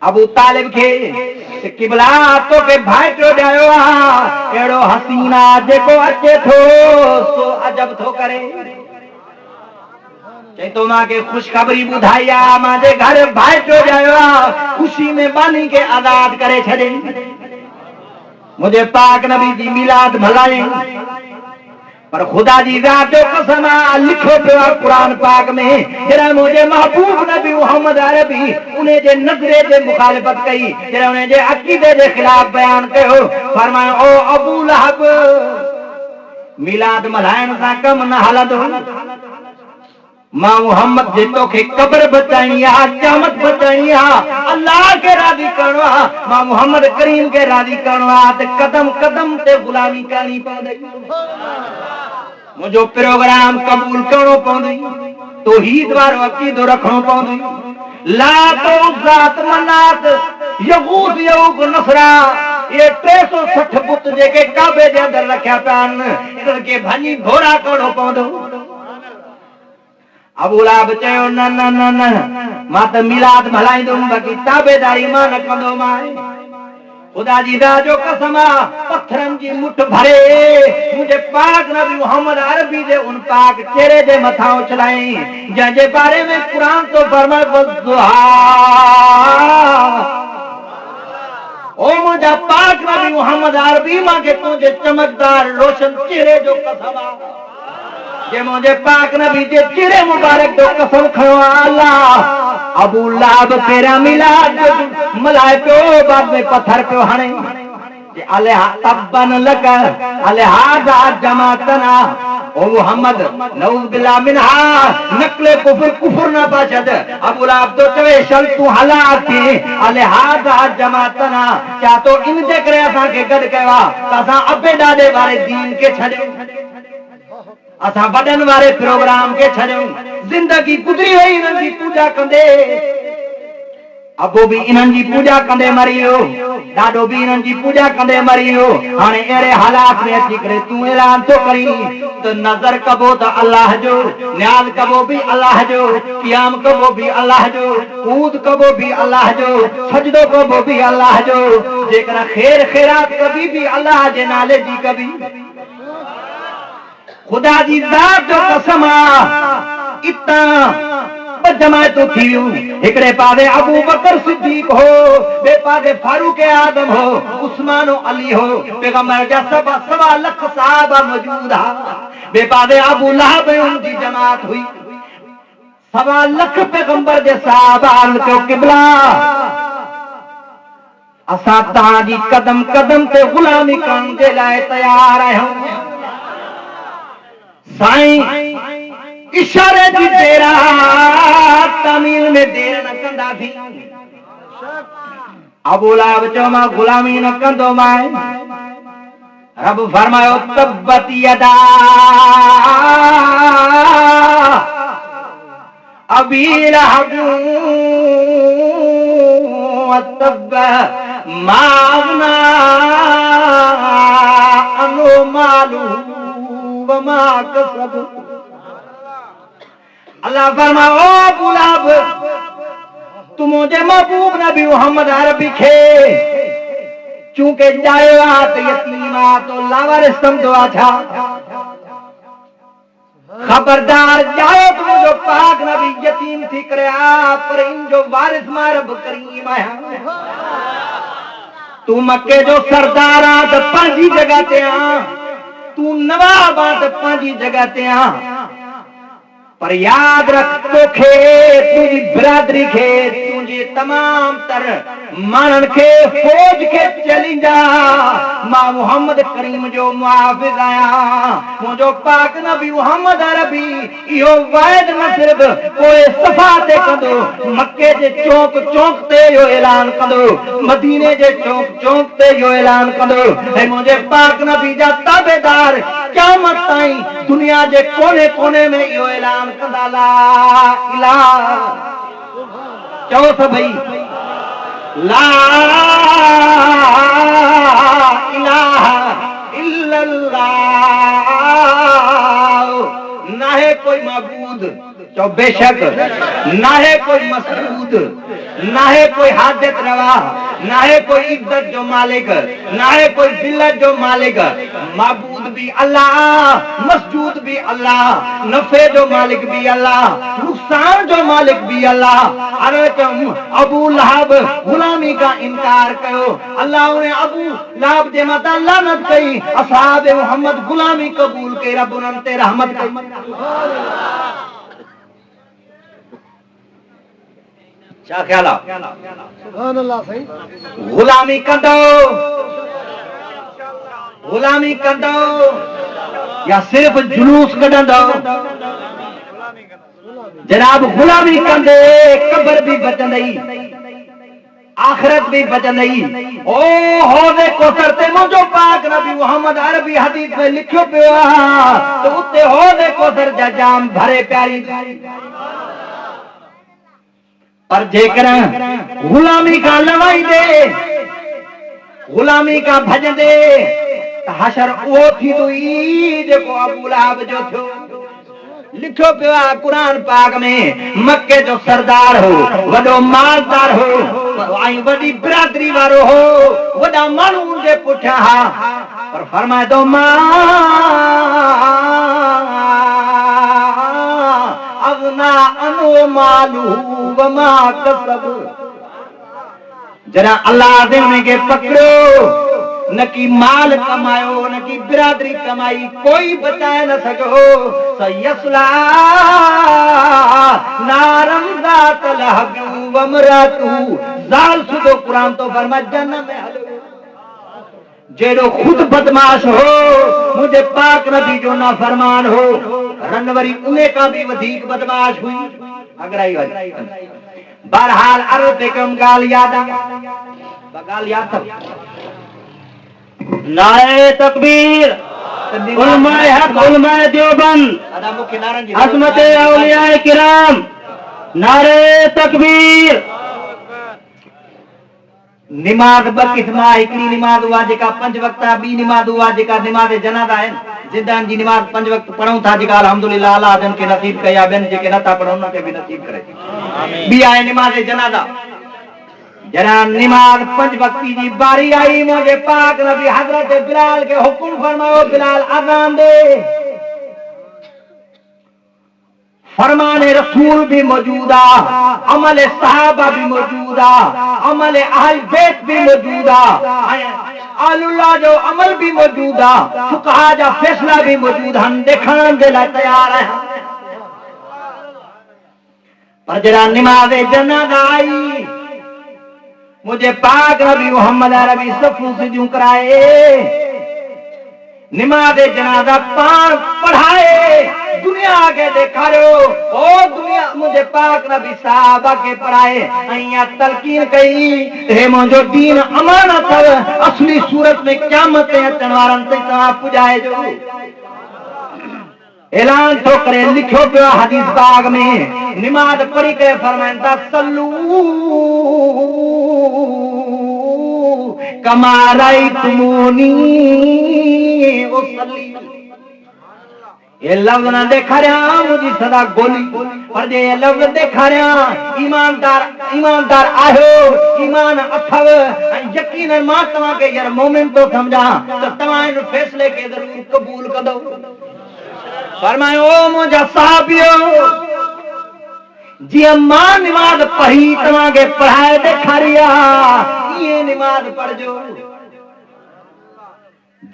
अबू तालिब के किबला तो के भाइटो ॾियायो आहे, अहिड़ो हसीना जेको अचे थो सो अजब थो करे। चई तो मां के खुशखबरी ॿुधाई आहे, मुंहिंजे घर भाइटो ॾियायो आहे, खुशी में बानी के आज़ाद करे छॾे। मुंहिंजे पाक नबी जी मिलाद मल्हाई, पर खुदा जी ज़ात जो कसम आहे, लिखियो पियो आहे कुरान पाक में, जॾहिं मुंहिंजे महबूब नबी मोहम्मद अरबी उन जे नज़रे जे मुखालिफ़त कई, जॾहिं उन जे अक़ीदे जे ख़िलाफ़ बयान कयो, फरमायो ओ अबू लहब, मिलाद मल्हाइण सां कम न हलंदो। मां मोहम्मद जे तोखे क़ब्र बचाइणी आहे, क़यामत बचाइणी आहे, अल्लाह के राज़ी करणो आहे, मां मोहम्मद करीम के राज़ी करणो आहे, त कदम कदम ते गुलामी करणी पवंदी। मुझो प्रोग्राम कबूल करणो पवंदी। तौहीद वारो अकीदो रखणो पवंदो। लात उज़्ज़ात मनात यगूस यऊक नसरा ये 360 बुत जेके काबे जे अंदर रखिया पिया आहिनि इन्हनि खे भञी भोरा करणो पवंदो। अबू लहब चयो न न न न मां त मिलाद मल्हाईंदुमि बाक़ी ताबेदारी मां न कंदोमांइ। खुदा जी दा जो कसम आ पत्थरन जी मुठ भरे मुझे पाक नबी मोहम्मद अरबी दे उन पाक चेहरे दे मथा उछलाई जंहिंजे बारे में कुरान तो फरमाए वज़ुहा। ओ मुझा पाक नबी मोहम्मद अरबी मां के तुझे चमकदार रोशन चेहरे जो कसम आ जे मुझे पाक नबी जे चेहरे मुबारक जो कसम खयो अल्लाह। अबू लहब पेरा मिलाद मल्हाए पियो बाद में पत्थर पियो हणे अलहा तब्बन लक अलहाजा जमातना। ओ मोहम्मद नऊज़ बिल्लाह मिनहा नकले कुफर कुफर ना पाछद। अबू लहब तो चवे शल तू हलाक थी अलहाजा जमातना क्या तो इन जे करे असा के गड कया असा अबे दादे वाले दीन के छड़े असा वडन वाले प्रोग्राम के छड़ियो जिंदगी गुजरी वई इन्हनि जी पूजा कंदे। अबो भी इन्हनि जी पूजा कंदे मरियो ॾाॾो भी इन्हनि जी पूजा कंदे मरियो। हाणे अहिड़े हालात में अची करे तूं ऐलान थो करी त नज़र कबो त अल्लाह जो, न्याज़ कबो भी अल्लाह जो, क़ियाम कबो भी अल्लाह जो, कूद कबो भी अल्लाह जो, सजदो कबो भी अल्लाह जो। जेकर खैर खैरात कभी भी अल्लाह जे नाले जी कभी खुदा जी ज़ात जो कसम आ इतना जमायतों थी एकड़े पादे अबू बकर सिद्दीक हो बे पादे फारूक आदम हो उस्मान अली हो पैगंबर जा सवा लख सहाबा मौजूद हा बे पादे अबू लहब उनकी जमात हुई सवा लख पैगंबर जे सहाबा के किबला। असा तहां जी कदम कदम ते गुलामी करण जे लाए तैयार आहियूं। साईं इशारे जी तेरा तमील में देर न कंदा थी। अबू लहब चयो मां गुलामी न कंदो मां। रब फरमायो तब्बत यदा अबी लहब तब्ब मावना अनो मालू वमा कसब। अल्लाह फरमाओ अबू लहब तू मुझे महबूब नबी मोहम्मद अरबी खे चूंकि जायो आ तो यतीम आ तो लावारिस समझो अच्छा खबरदार जाओ तुमजो पाक नबी यतीम थी करे आ पर इन जो वारिस मां रब करीम आया। तू मक्के जो सरदार आ तो पंहिंजी जगह ते आ, तू नवाब आ तो पंहिंजी जगह ते आ, पर याद रख तोखे तुझी बिरादरी खे तुझे तमाम तर मानन खे फौज खे चलींदा मां मोहम्मद करीम जो मुहाफिज आया। मुझो पाक नबी मोहम्मद अरबी इहो वायद न सिर्फ कोई सफा ते कंदो मक्के जे चौक चौक ते इहो ऐलान कंदो मदीने जे चौक चौक ते इहो ऐलान कंदो ऐं मुझे पाक नबी जा ताबेदार क़यामत ताईं दुनिया जे कोने कोने में इहो ऐलान कंदा ला इलाहा चओ सभई ला इलाहा इल्लल्लाह ना है कोई माबूद तो बेशक ना है कोई मसरूद ना है कोई हाजत रवा ना है कोई इज्जत जो मालिक ना है कोई जिल्लत जो मालिक माबूद भी अल्लाह मसजूद भी अल्लाह नफे जो मालिक भी अल्लाह नुकसान जो मालिक भी अल्लाह। अरे तुम अबू लहब गुलामी का इनकार कयो अल्लाह ने अबू लहब जे मथा लानत कई असहाब मोहम्मद गुलामी कबूल के रब उन्हनि ते रहमत कई। क्या ख्याल सुभान अल्लाह सही गुलामी कंदो या सिर्फ जुलूस कढंदो जनाब गुलामी कंदे कब्र भी बचंदई आखिरत भी बचंदई। ओ हौज़े कौसर ते मुंहिंजो पाक नबी मोहम्मद अरबी हदीस में लिखियो पियो आहे त उते हौज़े कौसर जा जाम भरे प्यारी। पर जेकर गुलामी का लवाई दे, गुलामी का भज दे त हशर उहो थींदुई जेको अबू लहब जो थियो। लिखो पियो आहे कुरान पाक में, मक्के जो सरदार हो, वॾो मालदार हो, ऐं वॾी बिरादरी वारो हो, वॾा माण्हू जे पुठियां हा, पर फरमाए थो मां अगना अनो मालू व मा कसब। जरा अल्लाह दिन के पकड़ो, न की माल कमायो न की बिरादरी कमाई, कोई बचाए न सको। सयस्ला नारम ज़ात लहब व मरातू ज़ाल सुदो कुरान तो फरमा जन्नत में हलो। जेड़ो खुद बदमाश हो, मुझे पाक नबी जो ना फरमान हो, रनवरी उन्हें का भी वधीक बदमाश हुई। अगर आई बहरहाल अरब पे कम गाल याद था। नारे तकबीर, उलमाए हक, उलमाए देवबंद, अज़मत औलियाए किराम, नारे तकबीर। निमाज़ ब क़िस्म, हिकिड़ी निमाज़ उहा जेका 5 वक्त आहे, ॿी निमाज़ उहा जेका निमाज़ जनाज़ा आहिनि। जिंदनि जी निमाज़ 5 वक्त पढ़ूं था, जेका अल्हम्दुलिल्लाह अल्लाह जन खे नसीब कया, ॿियनि जेके नथा पढ़नि उन्हनि खे बि नसीब करे। ॿी आहे निमाज़ जनाज़ा। जरा निमाज़ 5 वक्ती जी बारी आई, मुझे पाक नबी हजरत बिलाल के हुक्म फरमायो, बिलाल अज़ान दे। फरमाने रसूल भी मौजूदा, अमल सहाबा भी मौजूदा, अमल अहल बैत भी मौजूदा, आलुल्लाह जो अमल भी मौजूदा, फुक़हा जा फैसला भी मौजूद हन, देखण जे लाइ तैयार है। पर जरा निमाज़ जनाज़ा आई, मुझे पाक नबी मोहम्मद अरबी सफ़ू सिजूं कराए, निमाज़ जनाज़ा पाण पढ़ाए, दुनिया के देखारियो। ओ दुनिया मुझे पाक नबी साहबा के पढ़ाए, ऐं तलकीन कई हे मुंहिंजो दीन अमानत असली सूरत में क़यामत ते अचण वारनि ते तव्हां पुॼाए जो। ऐलान तो करे लिखियो पियो हदीस बाग में, निमाज़ पढ़ी करे फरमाइनि था सल्लू कमा राइतमूनी उसल्ली। ये लफ्ज़ ना देखा मुझी सदा गोली, पर जे लफ्ज़ देखा ईमानदार आयो, ईमान अथव, यकीन मां तव्हां के यार मोमिन तो समझा तो तव्हां इन फैसले के जरूर कबूल कदो। फरमायो ओ मुंहिंजा साहबियो, जी मां निमाज़ पढ़ी तव्हां के पढ़ाए ॾेखारी आहे, ये निमाज़ पढ़जो।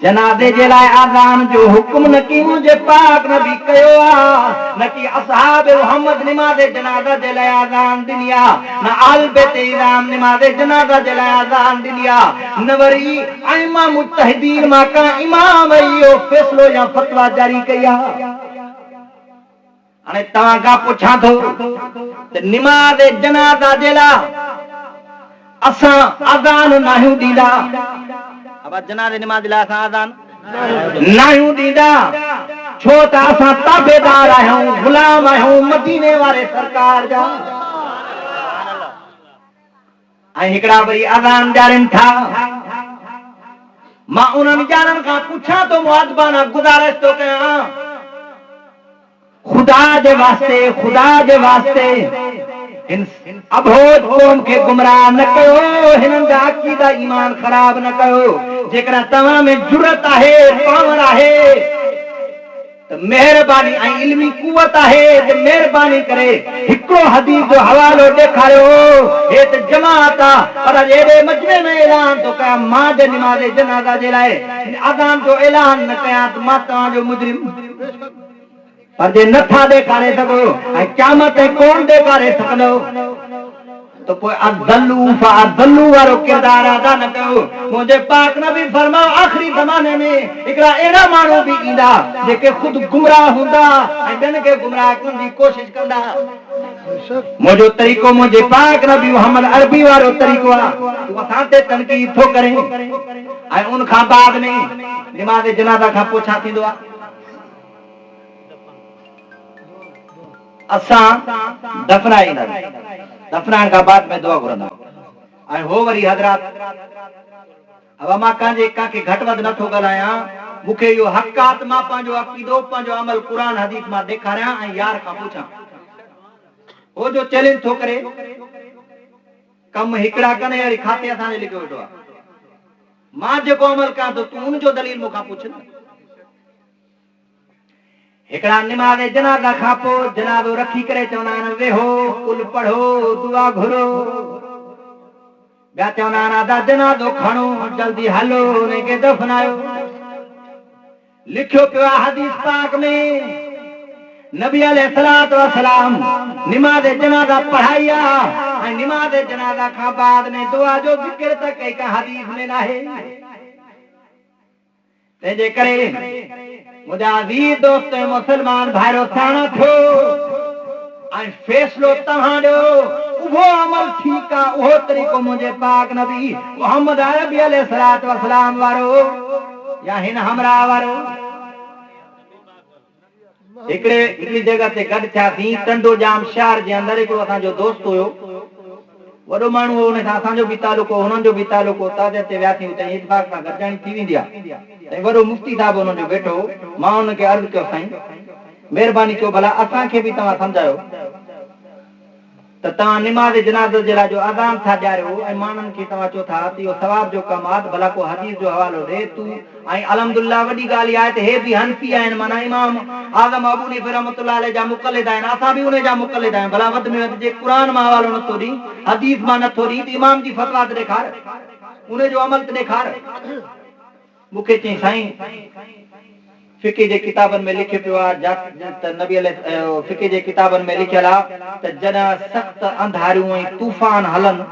जनाज़े जे लाइ आज़ान जो हुक्म न की मुंहिंजे पाक नबी कयो आहे, न की असहाब मोहम्मद निमाज़ जनाज़ा जे लाइ आज़ान ॾिनी आहे, न आल बैत इज़ाम निमाज़ जनाज़ा जे लाइ आज़ान ॾिनी आहे, न वरी अइमा मुज्तहिदीन मां का इमाम इहो फ़ैसिलो या फ़तवा जारी कई आहे। हाणे तव्हां खां पुछां थो त निमाज़ जनाज़ा जे लाइ असां आज़ान नाहियूं ॾींदा? अब जनाज़े निमाज़ लाइ असां आज़ान नाहियूं ॾींदा, छो त असां ताबेदार आहियूं, गुलाम आहियूं मदीने वारे सरकार जा। ऐं हिकिड़ा वरी आज़ान ॾियारनि था। मां उन्हनि ॼाणनि खां पुछां थो, मुआदबाना गुज़ारिश थो कयां, खुदा जे वास्ते इन अबोध कौम के गुमराह न कयो, हिननि जा अक़ीदा ईमान ख़राब न कयो। जेकर तव्हां में जुरत आहे, पावर आहे, त मेहरबानी ऐं इल्मी कुवत आहे त मेहरबानी करे हिकिड़ो हदीस जो हवालो ॾेखारियो। हे त जमात आहे, पर एॾे मजमे में ऐलान थो कयां, मां जे निमाज़ जनाज़ा जे लाइ अज़ान जो ऐलान न कयां त मां तव्हांजो मुजरिम। पर जे नथा ॾेखारे सघो ऐं क़यामत कोन ॾेखारे सघंदो, तो पोइ अदल्लू फअदल्लू वारो किरदार अदा न कयो। मुंहिंजे पाक नबी फरमायो आखिरी ज़माने में हिकिड़ा अहिड़ा माण्हू बि ईंदा जेके खुद गुमराह हूंदा ऐं ॿियनि खे गुमराह करण जी कोशिश कंदा। मुंहिंजो तरीक़ो मुंहिंजे पाक नबी मोहम्मद अरबी वारो तरीक़ो आहे। तूं असां ते तनक़ीद थो करे ऐं उन खां बाद में निमाज़ जनाज़ा खां पोइ छा थींदो आहे? असां दफनाईंदा, दफनाइण खां बाद में दुआ घुरंदा ऐं हो वरी हज़रात अब मां कंहिंखे घटि वधि नथो ॻाल्हायां। मूंखे इहो हक़ आहे त मां पंहिंजो अक़ीदो पंहिंजो अमल क़ुर हदीस मां ॾेखारियां ऐं यार खां पुछां। हो जो चैलेंज थो करे कम हिकिड़ा कनि अहिड़ी खाते असांजे लिखियो वेठो आहे। मां जेको अमल कयां थो तूं उन जो दलील मूंखां पुछ न। हिकिड़ा निमाज़ जनाज़ा खां पोइ जनाज़ो रखी करे चवंदा आहिनि वेहो कुल पढ़ो दुआ घुरो। ॿिया चवंदा आहिनि आदा जनाज़ो खणो जल्दी हलो उनखे दफनायो। लिखियो पियो आहे हदीस पाक में नबी अलैहिस्सलातु वस्सलाम निमाज़ जनाज़ा पढ़ाई आहे ऐं निमाज़ जनाज़ा खां बाद में दुआ जो ज़िक्र त कई का हदीस में नाहे। तंहिंजे करे मुंहिंजा अज़ीज़ दोस्त मुस्लमान भाइरो साण थियो ऐं फ़ैसिलो तव्हां ॾियो। उहो अमल ठीकु आहे, उहो तरीक़ो मुंहिंजे पाक नबी मोहम्मद अरबी अलैहिस्सलातु वस्सलाम वारो या हिन हमरा वारो। हिकिड़ी जगह ते गॾु थियासीं टंडो जाम शहर जे अंदरि। हिकिड़ो असांजो दोस्त हुयो, वॾो माण्हू हो, हुन सां असांजो बि तालुको हुननि जो बि तालुको। ताज़े ते वियासीं हुते इत्तिफ़ाक़ सां गॾिजाणी थी वेंदी आहे। ऐं वॾो मुफ्ती साहिब हुननि जो वेठो। मां हुनखे अर्ज़ु कयो साईं महिरबानी कयो भला असांखे बि तव्हां सम्झायो त तव्हां निमाज़ जनाज़े जे लाइ जो अज़ान था ॾियारियो ऐं माण्हुनि खे तव्हां चओ था त इहो सवाब जो कमु आहे, भला को हदीस जो हवालो ॾे तूं। ऐं अल्हम्दुलिल्लाह वॾी ॻाल्हि आहे त हे बि हनफी आहिनि, माना इमाम आज़म अबू हनीफ़ा रहमतुल्लाह अलैह जा मुक़लिद आहिनि। असां बि उन जा मुक़लिद आहियूं। भला वधि में वधि जे क़ुर मां हवालो नथो ॾी हदीस मां नथो ॾी त इमाम जी फ़तवा त ॾेखार, उन जो अमल त ॾेखार। मूंखे चई साईं फिक़े जे किताबनि में लिखियो पियो आहे त नबी फिक़े जे किताबनि में लिखियल आहे त जॾहिं सख़्त अंधारियूं ऐं तूफ़ान हलनि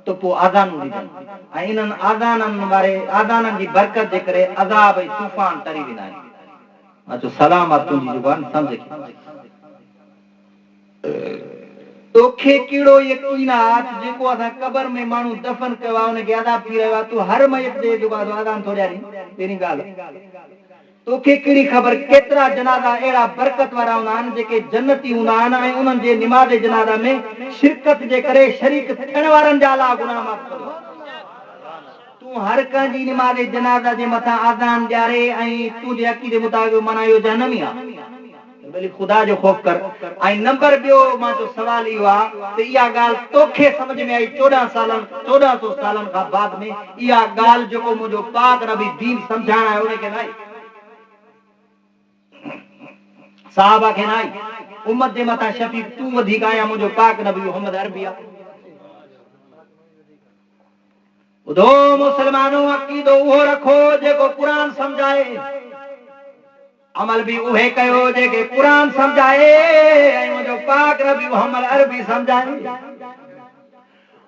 त पोइ आज़ानूं ॾिजनि ऐं इन्हनि आज़ाननि जी बरकत जे करे अज़ाब ऐं तूफ़ान तरी वेंदा आहिनि। मां चयो सलाम आहे तुंहिंजी ज़ुबान सम्झ। तोखे कहिड़ो यकीन आहे जेको असां क़बर में माण्हू दफ़न कयो आहे उनखे अज़ाब थी रहियो आहे, तूं हर मयत जे जेको आज़ान थो ॾियारीं? पहिरीं ॻाल्हि तोखे कहिड़ी ख़बर केतिरा जनाज़ा अहिड़ा बरकत वारा हूंदा आहिनि जेके जन्नती हूंदा आहिनि ऐं उन्हनि जे निमाज़ जनाज़ा में शिरकत जे करे शरीक थियण वारनि जा अलाह गुनाह माफ़ कंदो। तूं हर कंहिंजी निमाज़ जनाज़ा जे मथां आज़ान ॾियारे ऐं तुंहिंजे अक़ीदे मुताबिक़ माना इहो जहन्नमी आहे। भली ख़ुदा जो ख़ौफ़ कर। ऐं नंबर ॿियो मुंहिंजो सवाल इहो आहे त इहा ॻाल्हि तोखे सम्झ में आई 1400 सालनि खां बाद में इहा ॻाल्हि जेको मुंहिंजो पाक नबी दीन सम्झाइण आयो उनखे न आई, साहबा खे न आई। उम्मत जे मथां शफ़ीक़ तूं वधीक आया, मुंहिंजो पाक नबी मोहम्मद अरबी आहे। ॿुधो मुस्लमानों अक़ीदो उहो रखो जेको क़ुर सम्झाए, अमल भी उहे कयो जेके क़ुर सम्झाए ऐं मुंहिंजो पाक नबी मोहम्मद अरबी सम्झाए।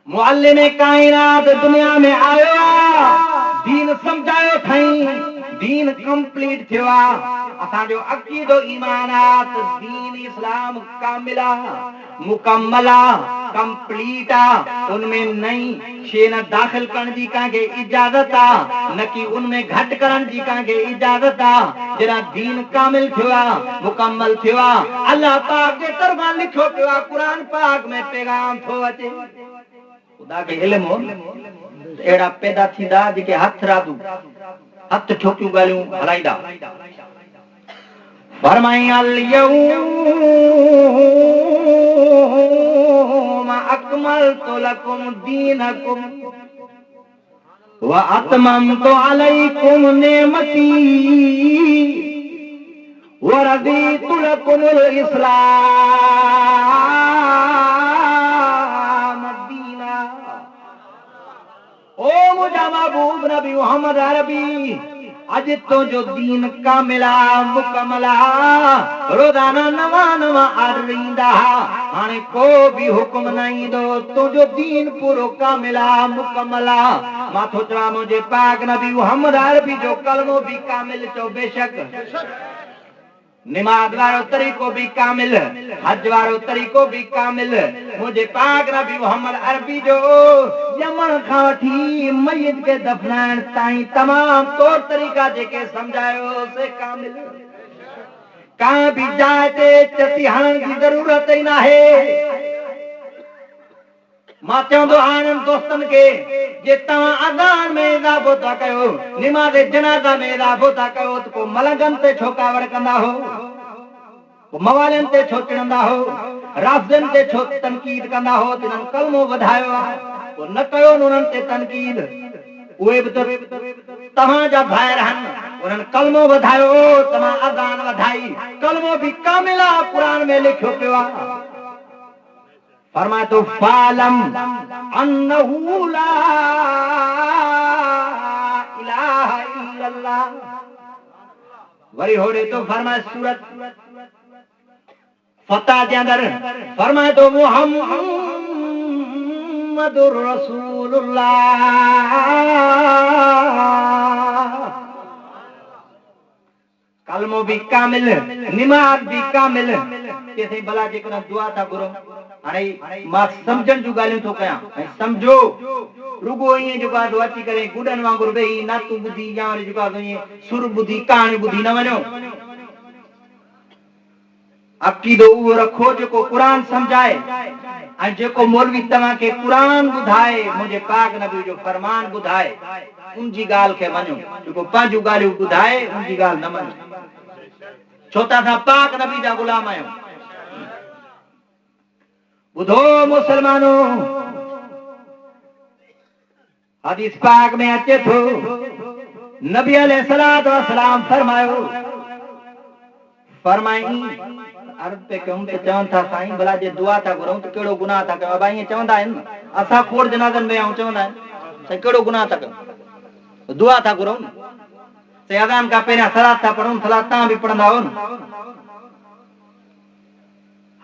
मुअल्लिम काइनात दुनिया में आयो दीन सम्झायो थई, दीन कंप्लीट थियो आहे। असांजो अक़ीदो ईमान आहे त दीन इस्लाम कामिल आहे, मुकम्मल आहे, कंप्लीट आहे। उनमें नई शे न दाख़िल करण जी कंहिंखे इजाज़त आहे, न कि उनमें घटि करण जी कंहिंखे इजाज़त आहे। जॾहिं दीन कामिल थियो आहे, मुकम्मल थियो आहे, अल्लाह पाक जे तरफ़ां लिखियो पियो आहे, क़ुर पाक में पैगाम थो अचे। ख़ुदा खे इल्मु हो अहिड़ा पैदा थींदा जेके हथ रादू हथ ठोकियूं ॻाल्हियूं हलाईंदा। फरमाई अल-यौम अकमलतु लकुम दीनकुम व अतममतु अलैकुम नेमती व रज़ीतु लकुमुल इस्लाम दीना। ओ मुझा महबूब नबी मोहम्मद अरबी अज तो जो दीन का मिला मुकमला रोजाना नवा नवा आरींदा हाणे को भी हुक्म नहीं दो तो जो दीन पूरो का मिला मुकमला माथो चवा मुझे पाक नबी मोहम्मद अरबी जो कलमो भी कामिल चो बेशक नमाज वारो तरीको भी कामिल हज वारो तरीको भी कामिल मुझे पाक नबी मोहम्मद अरबी जो यमन खां वठी मय्यत के दफनाइण ताईं तमाम तौर तरीका जेके समझायो से कामिल का भी जाइ ते चती हणण जी जरूरत ही नाहे मां चवंदो आहियां दोस्तनि खे जे तव्हां अज़ान में इज़ाफ़ो था कयो निमाज़ जनाज़ा में इज़ाफ़ो था कयो त पोइ मलंगनि ते छो कावड़ कंदा हो पोइ मवालियुनि ते छो चिड़ंदा हो राफ़िज़नि ते छो तनक़ीद कंदा हो तिन्हनि कलमो वधायो आहे पोइ न कयो उन्हनि ते तनक़ीद उहे बि त तव्हांजा भाइर आहिनि उन्हनि कलमो वधायो तव्हां अज़ान वधाई कलमो बि कामिल आहे क़ुर में लिखियो पियो आहे फरमाए तो फालम अन्नहु ला इलाहा इल्लल्लाह वरी होड़े तो फरमाए सूरत फतह के अंदर फरमाए तो मुहम्मदुर रसूलुल्लाह कलमो भी कामिल निमाज भी कामिल कैसे भला जेकॾहिं दुआ था घुरो हाणे मां समझण जूं ॻाल्हियूं थो कयां ऐं सम्झो रुगो ईअं जेको आहे अची करे गुॾनि वांगुरु वेही नातू ॿुधी या वरी जेको आहे ईअं सुर ॿुधी कहाणी ॿुधी न वञो अक़ीदो उहो रखो जेको क़ुर सम्झाए ऐं जेको मौलवी तव्हांखे क़ुर ॿुधाए मुंहिंजे पाक नबी जो फरमान ॿुधाए उन जी ॻाल्हि खे मञो जेको पंहिंजूं ॻाल्हियूं ॿुधाए उन जी ॻाल्हि न मञो छो त असां पाक नबी जा ग़ुलाम आहियूं बुधो मुसलमानो हदीस पाक में अचे थो नबी अलैहिस्सलातु वस्सलाम फरमायो फरमाई अर्ज़ पे कयूं त चवनि था साईं भला जे दुआ था घुरूं त कहिड़ो गुनाह था कयूं बाबा ईअं चवंदा आहिनि असां खोड़ जनाज़नि में आऊं चवंदा आहिनि साईं कहिड़ो गुनाह था कयूं दुआ था घुरूं से अज़ान खां पहिरियां सलात था पढ़ूं सलात तव्हां बि पढ़ंदा हो न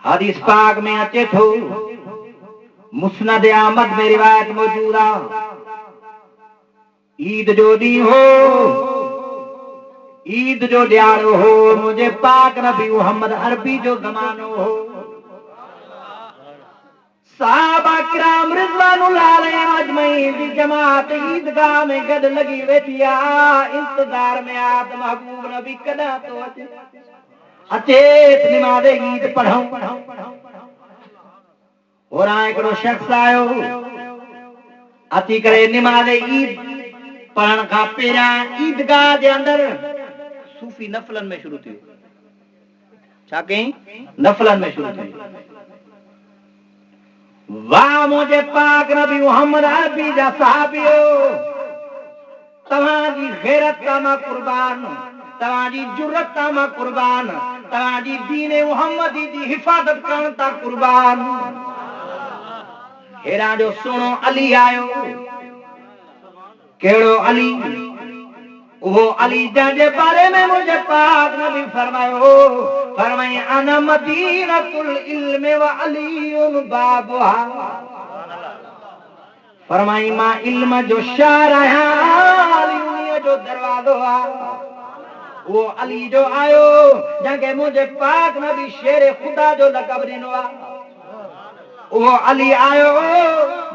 हदीस पाक में अचे थो मुस्नद अहमद में रिवायत मौजूद आहे ईद जो ॾींहुं हो ईद जो ॾियारो हो मुंहिंजे पाक नबी मोहम्मद अरबी जो ज़मानो हो साहबा किराम रिज़वानुल्लाह अलैहिम अजमईन जी जमात ईदगाह में गॾु लॻी वेठी आहे इंतज़ार में आहे त महबूब नबी कॾहिं थो अचे अचे निमाज़ ईद पढ़ूं और हिकिड़ो शख्स आयो अची करे निमाज़ ईद पढ़ण खां पहिरियां ईदगाह जे अंदरि सूफ़ी नफ़लनि में शुरू थियो छा कई नफ़लनि में शुरू थियो वाह मुझे पाक नबी मोहम्मद अरबी जा सहाबियो तव्हांजी गैरत का मां कुर्बान तव्हांजी जुर्रत का मां कुर्बान तव्हांजी दीन मोहम्मदी जी हिफ़ाज़त करण ता कुर्बान हेरा जो सुनो अली आयो केड़ो अली वो अली जंहिंजे बारे में मुझे पाक नबी फरमायो फरमाई अना मदीनतुल इल्म व अलीयुन बाबुहा फरमाई मां इल्म जो शहर आहियां अली जो दरवाज़ो आहे वो अली जो आयो जंहिंखे मुझे पाक नबी शेर खुदा जो लक़ब ॾिनो आहे वो अली आयो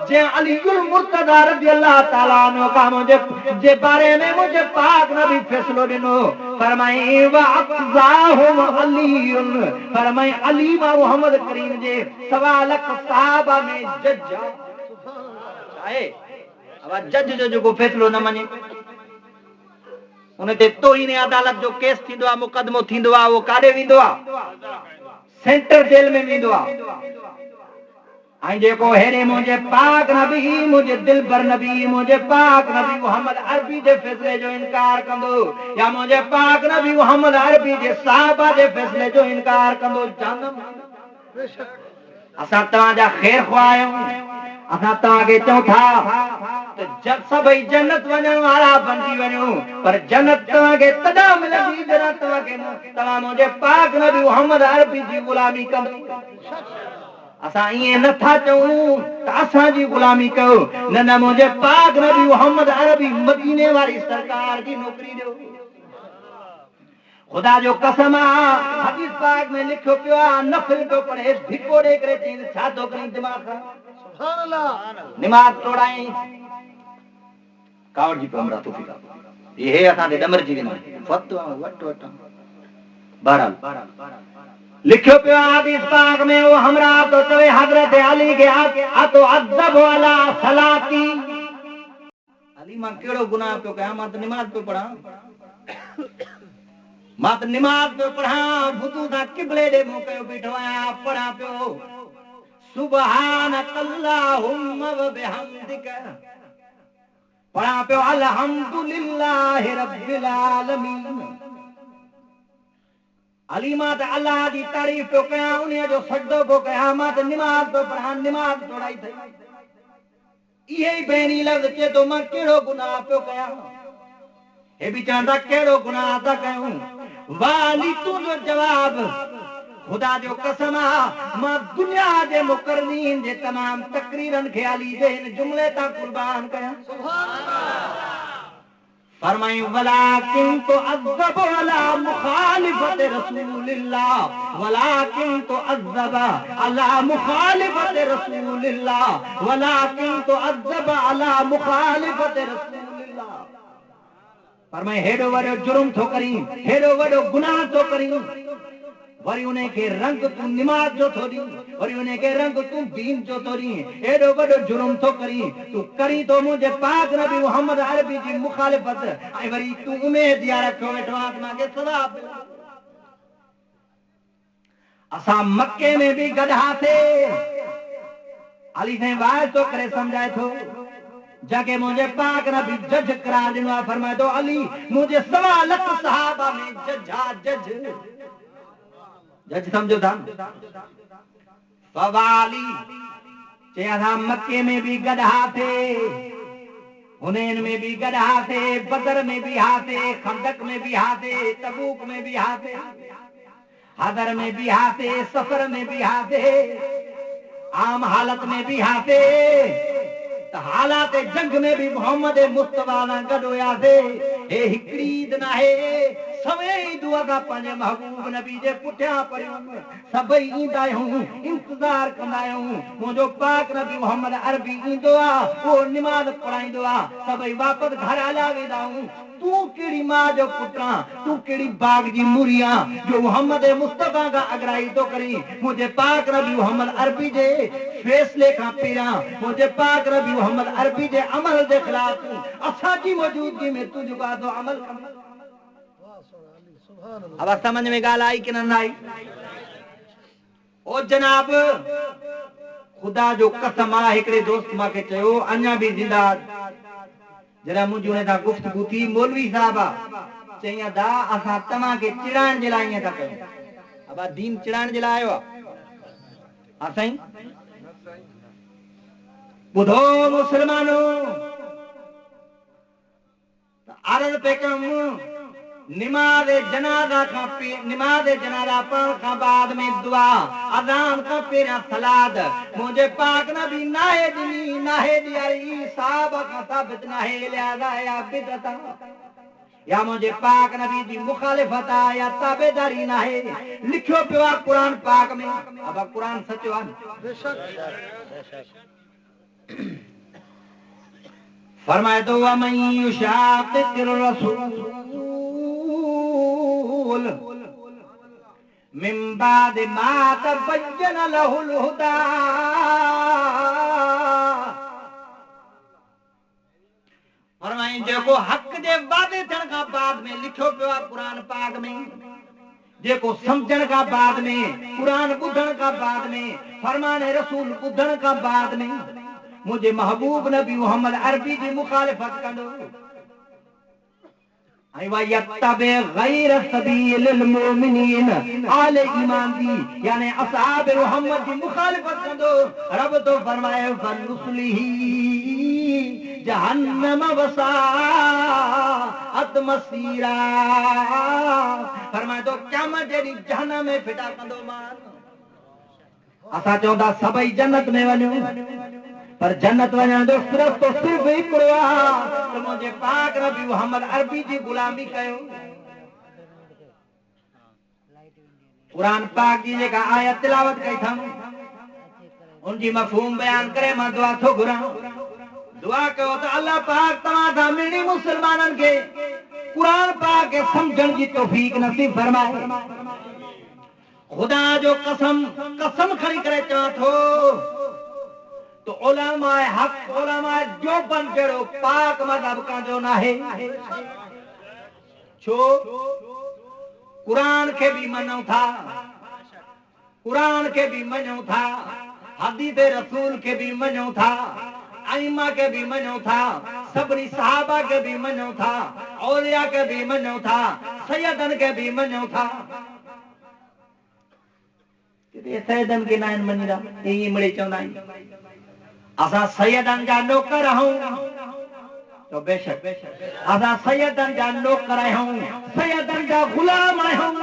जे अलीउल मुर्तज़ा रज़ियल्लाहु ताला अन्हु का मुझे जे बारे में मुझे पाक नबी फैसलो ॾिनो फरमाई व अफ़ज़ाहुम अलीयुन फरमाई अली मा मोहम्मद करीम जे सवा लख सहाबा में जज आहे अब जज जो जेको फैसलो न मञे उन ते तोहीन अदालत जो केस थींदो आहे मुक़दमो थींदो आहे वो काॾे वेंदो आहे सेंट्रल जेल में वेंदो आहे आई जेको हेरे मुझे पाक नबी मुझे दिलबर नबी मुझे पाक नबी मोहम्मद अरबी जे फैसले जो इनकार कंदो या मुझे पाक नबी मोहम्मद अरबी जे साहबा जे फैसले जो इनकार कंदो जानम असां तव्हांजा ख़ैर ख़्वाह आहियूं। असां तव्हांखे चऊं था त जब सभई जन्नत वञण वारा बणजी वञो, पर जन्नत तव्हांखे तॾहिं मिलंदी जॾहिं तव्हां मुंहिंजे पाक नबी मुहम्मद अरबी जी गुलामी कंदो। असां ईअं नथा चऊं त असांजी गुलामी कयो, न न मुंहिंजे पाक नबी मुहम्मद अरबी मदीने वारी सरकार जी नौकरी ॾियो। खुदा जो कसम आहे, हदीस पाक में लिखियो पियो आहे, नफ़िल पियो पढ़े धिको ॾेई करे चई छा थो करी दिमाग़ खां, सुभान अल्लाह, निमाज़ तोड़ाई कावड़ जी पमरा तो फिका ये असां दे डमर जी वेंदा फतवा वट वट। बहरहाल लिखियो पियो हदीस पाक में, वो हमरा तो चवे हजरत अली के आ तो अदब वाला सलाती। अली मां केड़ो गुनाह पियो कया, मां तो नमाज पे पढ़ा, मां तो नमाज पे पढ़ा, वुदू दा किबले दे मुंह कयो बीठो आया पढ़ा पियो सुबहानकल्लाहुम्मा व बिहम्दिक, पढ़ा पियो अल्हम्दुलिल्लाहि रब्बिल आलमीन। अली मां त अल्लाह जी तारीफ़ पियो कया, उन जो सजदो पियो कया, मां त नमाज पियो पढ़ा, नमाज तोड़ाई थई। इहे ई पहिरीं लफ़्ज़ चए थो मां कहिड़ो गुनाह पियो कया, हे बि चवंदा कहिड़ो गुनाह था कयूं। वाली तुंहिंजो जवाब खुदा जो कसम आहे, मां दुनिया जे मुकर्रमीन जे तमाम तकरीरनि खे अली जे हिन जुमले तां कुर्बान कया। सुभान अल्लाह। फरमायूं वलाकिन तो अज़ब अला मुखालिफत रसूलिल्लाह, वलाकिन तो अज़ब अला मुखालिफत रसूलिल्लाह, वलाकिन तो अज़ब अला मुखालिफत रसूलिल्लाह। फरमाए हेडो वडो जुर्म थो करी, हेडो वडो गुनाह थो करी, वरी उन्हें के रंग तू नमाज जो थो दी, वरी उन्हें के रंग तू दीन जो थो दी, एडो वडो जुर्म थो करी, तू करी तो मुझे पाक नबी मुहम्मद अरबी जी मुखालिफत, ऐं वरी तू उम्मीद या रखो वेठो आत्मा के सवाब। असां मक्के में भी गधा थे, अली से वाज तो करे समझाए थो, जाके मुझे पाक नबी जज करा दिनो, फरमाए तो अली मुझे 1.25 लाख सहाबा में जज जज समझो था। फवाली चया मक्के में भी गधा थे, हुनैन में भी गधा थे, बदर में भी हाथे, खंदक में भी हाथे, तबूक में भी हाथे, हदर में भी हाथे, सफर में भी हाथे, आम हालत में भी हाथे, हालात जंग में भी मोहम्मद मुस्तफा ना गॾु हुयासीं। हे हिकिड़ी ईद न आहे, सभई दुआ का पंहिंजे महबूब नबी जे पुठियां पढ़ियूं, सभई ईंदा आहियूं, इंतज़ार कंदा आहियूं, मुंहिंजो पाक नबी मोहम्मद अरबी ईंदो आहे, उहो निमाज़ पढ़ाईंदो आहे, सभई वापसि घर हलिया वेंदा आहियूं। तूं कहिड़ी मां जो पुटु आहीं, तूं कहिड़ी बाग जी मूरी आहीं जो मोहम्मद मुस्तफा खां अॻिराई थो करी। मुंहिंजे पाक नबी मोहम्मद अरबी जे फैसले खां पहिरियां, मुंहिंजे पाक नबी मोहम्मद अरबी जे अमल जे ख़िलाफ़ असांजी मौजूदगी में तू जेको आहे अमल कंदो। अब समझ में ॻाल्हि आई कि न आई? ओ जनाब खुदा जो कसम आहे, हिकिड़े दोस्त मूंखे चयो, अञा बि ज़िंदा, जरा मुंहिंजी हुन सां गुफ़्तगू थी, मौलवी साहब चई दा असां तव्हांखे चिड़ाइण जे लाइ ईअं था कयूं। अब दीन चिड़ाइण जे लाइ आयो आहे? हा साईं, ॿुधो मुस्लमानो, अर्ज़ पे कयूं, निमाज़ जनाज़ा पढ़ण खां बाद में दुआ, अज़ान खां पहिरियां सलाद, मुंहिंजे पाक नबी नाहे ॾिनी, नाहे ॾियारी, साहब खां साबित नाहे, लिहाज़ा या बिदअत या मुंहिंजे पाक नबी जी मुखालिफत आहे या ताबेदारी नाहे। लिखियो पियो आहे क़ुरान पाक में, अब क़ुरान सचो आहे। फरमाए तो वमन युशाक़िक़िर रसूल मिन बाद मा तबय्यन लहुल हुदा, फरमाए जेको हक़ जे वादे थियण खां बाद में, लिखियो पियो आहे क़ुरान पाक में, जेको समझण खां बाद में, क़ुरान ॿुधण खां बाद में, फरमान रसूल ॿुधण खां बाद में मुझे महबूब नबी मोहम्मद अरबी जी मुखालिफत कंदो, वयत्तबे गैर सबीलिल मोमिनीन आले ईमान दी यानी असहाब मोहम्मद की मुखालिफत कंदो रब तो फरमाए फनुस्लिही जहन्नम वसाअत मसीरा फरमाए तो क़यामत जेडी जहन्नम में फिटा कंदो मान असा चौदा सभई जन्नत में वञो पर जन्नत वञण जो सिर्फ हिकिड़ो आहे त मुंहिंजे पाक नबी मोहम्मद अरबी जी गुलामी कयो कुरान पाक जी जेका आयत तिलावत कई अथऊं उनजी मफ़हूम बयान करे मां दुआ थो घुरां दुआ कयो त अल्लाह पाक तव्हां सां मिली मुस्लमाननि खे कुरान पाक खे सम्झण जी तौफ़ीक नसीब फरमाए खुदा जो कसम खणी करे चवां थो तो उलमाए हक उलमाए जो बन जड़ो पाक मज़हब का जो ना है छो कुरान के भी मनो था हदीस रसूल के भी मनो था आइमा के भी मनो था सबनी सहाबा के भी मनो था औलिया के भी मनो था सैयदन के भी मनो था सैयदन के नाइन मनीदा यही मड़े चवंदा असा सैयदन जा नौकर हूं तो बेशक असा सैयदन जा नौकर हूं सैयदन जा गुलाम हूं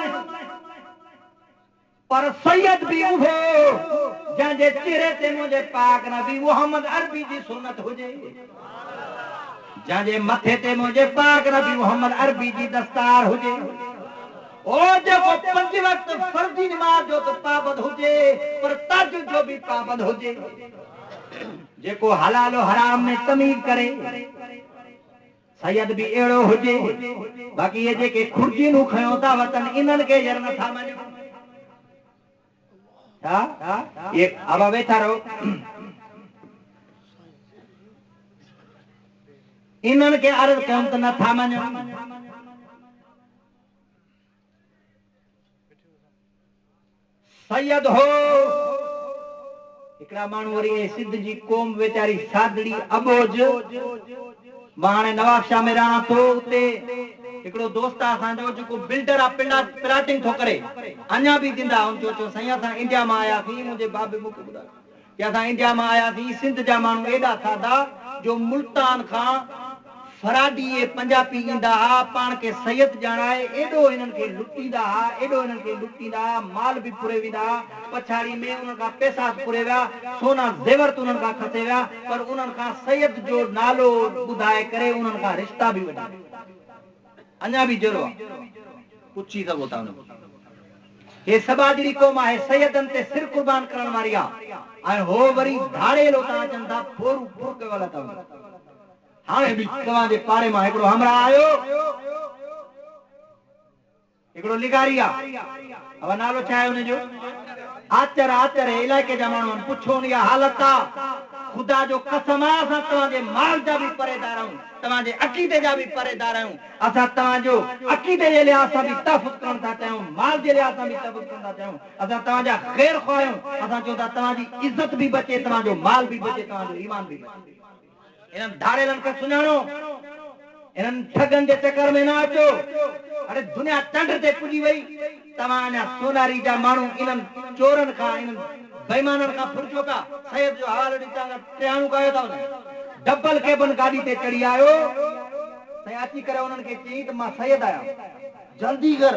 पर सैयद भी उहो जंहिंजे चेहरे ते मुंहिंजे पाक नबी मोहम्मद अरबी जी सुन्नत हुजे जंहिंजे मथे ते मुंहिंजे पाक नबी मोहम्मद अरबी जी दस्तार हुजे ओ जेको 5 वक्त फर्जी नमाज जो तो पाबंद हुजे पर तहज्जुद जो भी पाबंद हुजे जेको हलाल और हराम में तमीज करे सैयद भी एड़ो हुजे बाकी ये जेके खुर्जी नु खयो था वतन इनन के जर न था मने ये अब वेठा रहो इनन के अर्ज कयो त न था मने सैयद हो एकड़ा मानू वरी सिद्ध जी कौम बेचारी सादड़ी अबोज माने नवाबशाह में रहना तो उते एकड़ो दोस्त असा जो जो बिल्डर आ प्लाटिंग थो करे अन्या भी दिंदा उन जो सैया सा इंडिया में आया थी मुझे बाबे मुके बुदा या सा इंडिया में आया थी सिंध जा मानू एडा थादा जो मुल्तान खां फराडी ये पंजाबी इंदा पान के सैयद जानाए एडो इनन के लुटीदा माल भी पुरे विदा पछाड़ी में उनन का पैसा पुरे वा सोना जेवर तो उनन का खसे वा पर उनन का सैयद जो नालो बुधाए करे उनन का रिश्ता भी वडा अन्या भी जरो पुछी सको ता ये सबाजरी कौम है सैयदन ते सिर कुर्बान करण वारिया आ हो वरी धाड़े लोटा चंदा फोरू फुरके वाला ता हाणे भी तवा जे पारे मा एकड़ो हमरा आयो एकड़ो लिगारिया अब नालो चाहे उन जो आचर इलाके जा मानू पुछो न या हालत खुदा जो कसम असा तवा जे माल जा भी परेदार हूं तवा जे अकीदे जा भी परेदार हूं असा तवा जो अकीदे जे लिहाज से भी तहफ़्फ़ुज़ करन था चाहूं माल जे लिहाज से भी तहफ़्फ़ुज़ करन था चाहूं असा तवा जा खैर ख्वाहियूं असा जो तवा जी इज्जत भी बचे तवा जो माल भी बचे तवा जो ईमान भी बचे इनन धारेलन के सुनाणो इनन ठगन जे चक्कर में ना अचो अरे दुनिया चंड ते पुजी वई तवाना सोनारी जा मानू इनन चोरन का इनन बेईमानन का फुरजो का सैयद जो हवालो दिता ट्रेणू कयो था डबल केबन गाड़ी ते चढ़ी आयो सही अची करे उनन के चई त मां सैयद आया जल्दी कर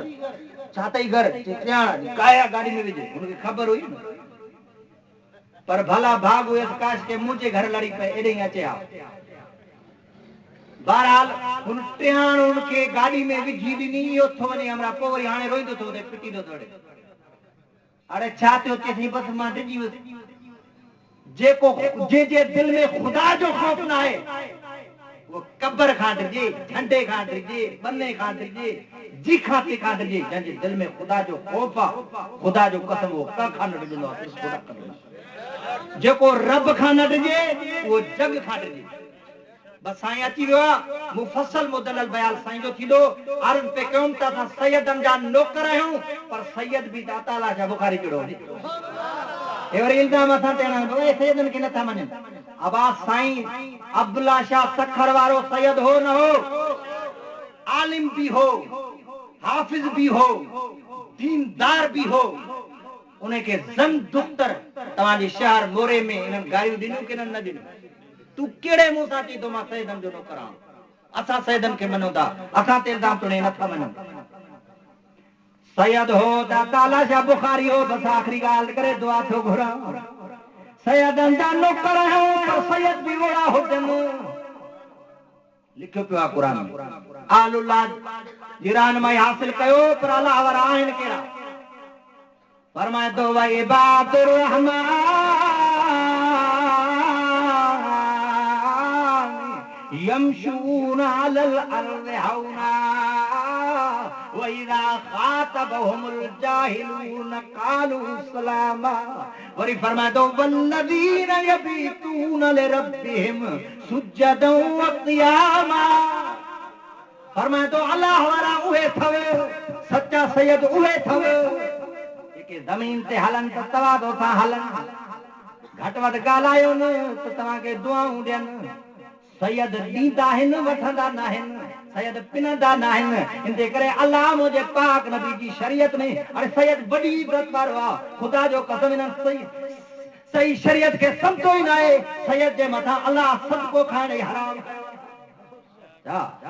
छातई घर ट्रेणा काया गाड़ी में विजे उनके खबर हुई पर भला भाग हुए काश के मुझे घर लड़ी पे एडे ही अचे आ बहरहाल उन ट्रेन उनके गाड़ी में विझी दिनी यो थोने हमरा पोवरी हाने रोइदो तो दे पिटी दो थोड़े अरे छाते के थी बस मां डिजी जेको जे दिल में खुदा जो खौफ ना है वो कब्र खांड जे झंडे खांड जे बन्ने खांड जे जी खाते खांड जे जंजे दिल में खुदा जो खौफ खुदा जो कसम वो का खांड दिलो खुदा कर जेको रब खां न डिजे वो जग खां डिजे बस साईं अची वियो मुफस्सल मुदल्लल बयान साईं जो थीदो अर्ज पे कयूं त असां सैयदन जा नौकर आहियूं पर सैयद भी दाताला जा बुखारी जड़ो ए वरी इल्जाम असां ते ना ए सैयदन के नथा मञन अब साईं अब्दुल्ला शाह सखर वारो सैयद हो न हो आलिम भी हो, हाफिज भी हो, दीनदार भी हो, उनके जन दुख्तर तव्हांजे शहर मोरे में इन्हनि गारियूं ॾिनियूं की न ॾिनियूं? तू केड़े मुंह सां चई तो मां सैयदनि जो नौकर आहियां? असां सैयदनि खे मञूं था, असां ते इल्ज़ाम तुणे नथा मञूं। सैयद हो त ताला शाह बुखारी हो, बस आखिरी ॻाल्हि करे दुआ थो घुरां। सैयदनि जा नौकर आहियूं पर सैयद बि ओड़ा हुजनि। लिखियो पियो आहे क़ुर में, आलुल्लाह जी रहनुमाई हासिल कयो पर अलाह वारा आहिनि कहिड़ा? फरमाए तो व इबादुर रहमान यमशून अलल अर्ज़ हौना व इज़ा खातबहुमुल जाहिलून क़ालू सलामा। वरी फरमाए तो वल्लज़ीन यबीतून लिरब्बिहिम सुज्जदन व क़ियामा। फरमाए तो अल्लाह वारा उहे थव, सच्चा सैयद उहे थव जेके ज़मीन ते हलन त तवादो सां हलन, घटि वधि ॻाल्हायो न त तव्हांखे दुआऊं ॾियनि। सैयद ॾींदा आहिनि, वठंदा न आहिनि, सैयद पिनंदा न आहिनि। इन करे अल्लाह मुंहिंजे पाक नबी जी शरीयत में अरे सैयद वॾी इज़त वारो आहे। ख़ुदा जो कसम इन्हनि सही शरीयत खे सम्झो ई न आहे। सैयद जे मथां अल्लाह सदको खाइण ई हराम कयो।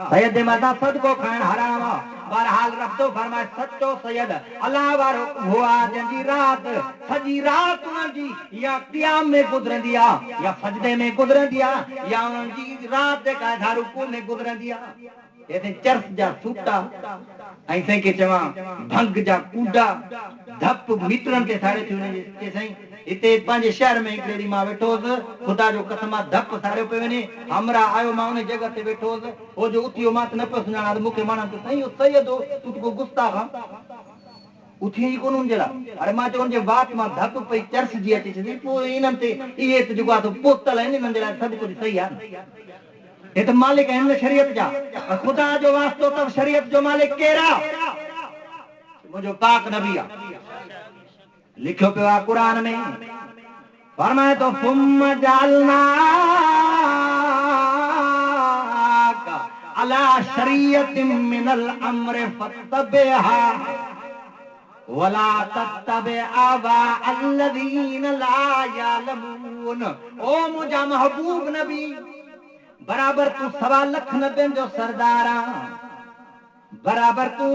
सैयद जे मथां सदको खाइण हराम आहे। बहरहाल रखो फरमाए सच्चो सैयद अल्लाह वारो हुआ जंहिंजी रात सॼी रात उन्हनि या क़ियाम में गुज़रंदी आहे या सजदे में गुज़रंदी आहे या उन्हनि जी रात जेका आहे रुकू में गुज़रंदी आहे। हिते चर्च जा सूटा ऐं साईं खे चवां भंग जा कूड़ा धप मीटरनि ते साड़े थी वञे। साईं हिते पंहिंजे शहर में हिकिड़े ॾींहुं मां वेठो हुउसि, ख़ुदा जो कसम धप साड़ियो पियो वञे। हमरा आयो, मां उन जॻह ते वेठो हुउसि, हो जो उथियो मां त न पियो सुञाणा त मूंखे माण्हू त साईं सैयद हो, तूं त को गुस्ताख आहे, उथी ई कोन उन जे लाइ। अरे मां चयो उनजे वात मां धप पई चर्च जी अचे छॾी। पोइ इन्हनि ते इहे त जेको आहे पोतल आहिनि, इन्हनि जे लाइ सभु कुझु सही आहे। हे त मालिक आहिनि न शरीयत जा। ख़ुदा जो वास्तो त शरीयत जो मालिक केरु आहे? मुंहिंजो पाक नबी आहे। लिखियो पियो आहे क़ुर में, फरमाए तो सुम्म जालना अला शरीयतिन मिनल अम्र फत्तबिहा वला तत्तबि आवा अल्लज़ीन ला यालमून। ओ मुंहिंजा महबूब नबी, बराबर तू 1.25 लख नबियनि जो सरदार आहे, बराबर तू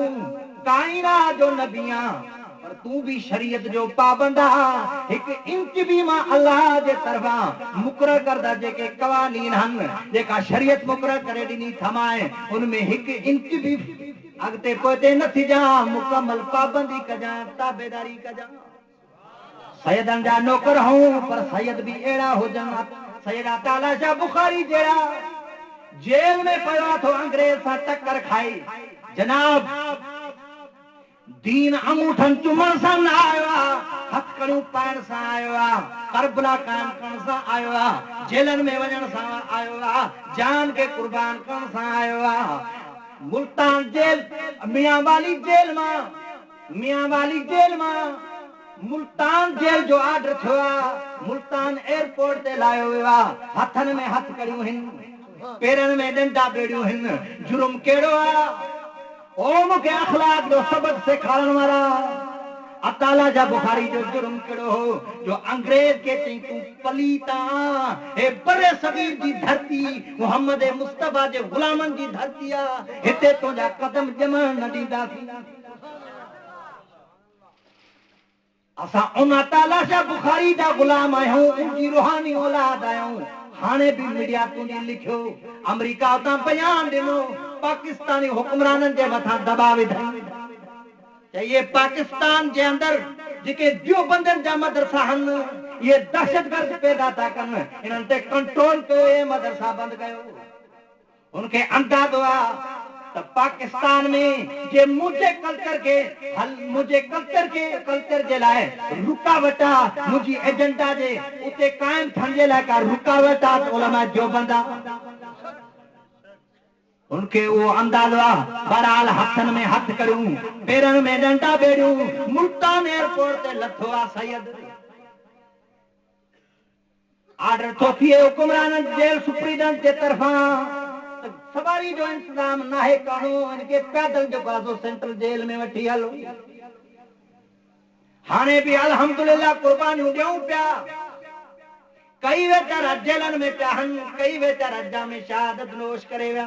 काइनात जो नबी आहे, पर तू भी शरीयत जो पाबंद आहे। हिकु इंच भी मां अल्लाह जे तरफ़ां मुक़रर करदा जेके क़वानीन आहिनि, जेका शरीयत मुक़रर करे ॾिनी थमाए, उनमें हिकु इंच भी अॻिते पोइते न थी जा, मुकमल पाबंदी कजां, ताबेदारी कजां। सैयदनि जा नौकर हूं पर सैयद भी अहिड़ा हुजनि। सैयद ताला शाह बुखारी जहिड़ा जेल में पियो थो अंग्रेज सां टक्कर खाई, जनाब दीन अंगूठन चुमण सां न आयो आहे, हथकड़ियूं पाइण सां आयो आहे, करबला कायम करण सां आयो आहे, जेलनि में वञण सां आयो आहे, जान के कुर्बान करण सां आयो आहे। मुल्तान जेल, मियां वाली जेल मां मुल्तान जेल जो ऑर्डर थियो आहे, मुल्तान एयरपोर्ट ते लायो वियो आहे। हथनि में हथकड़ियूं आहिनि, पेरनि में डंडा बेड़ियूं आहिनि। जुर्म कहिड़ो आहे? ओ मूंखे अखलाक जो सबक सेखारण वारा अताला जा बुखारी जो जुर्म कहिड़ो हो जो अंग्रेज के चई तूं पलीता हे बरे सगीर जी धरती मोहम्मद मुस्तफा जे गुलामन जी धरती आहे, हिते तुंहिंजा कदम ॼमण न ॾींदासीं। असां उन अताला जा बुखारी जा गुलाम आहियूं, उनजी रूहानी औलाद आहियूं। हाणे भी मीडिया तुंहिंजी लिखियो, अमेरिका उतां बयान ॾिनो, पाकिस्तानी हुक्मराननि जे मथां दबाव विधाई। ये पाकिस्तान जे अंदर जेके देवबंदनि जा मदरसा आहिनि, ये दहशतगर्द पैदा था कनि, इन्हनि ते कंट्रोल कयो, ये मदरसा बंदि कयो। उनखे अंदाज़ो आहे त पाकिस्तान में जे मुंहिंजे कल्चर जे लाइ रुकावट आहे, मुंहिंजी एजेंडा जे उते काइम थियण जे लाइ का रुकावट आहे त उलमा देवबंद आहे। उनखे उहो अंदाज़ो आहे। बहरहाल हथनि में हथ करियूं, पेरनि में डंडा बेड़ियूं, मुल्तान एयरपोर्ट ते लथो आहे सैयद। ऑर्डर थो थिए हुकुमरान जेल सुप्रीडेंट जे तरफ़ां सवारी जो इंतजाम ना है करो इनके पैदल जो कासो सेंट्रल जेल में वठी हलो हाने भी अल्हम्दुलिल्लाह कुर्बानियूं ॾियूं पिया कई वेचारा जेलन में पिया हन कई वेचारा जामे शहादत नोश करे विया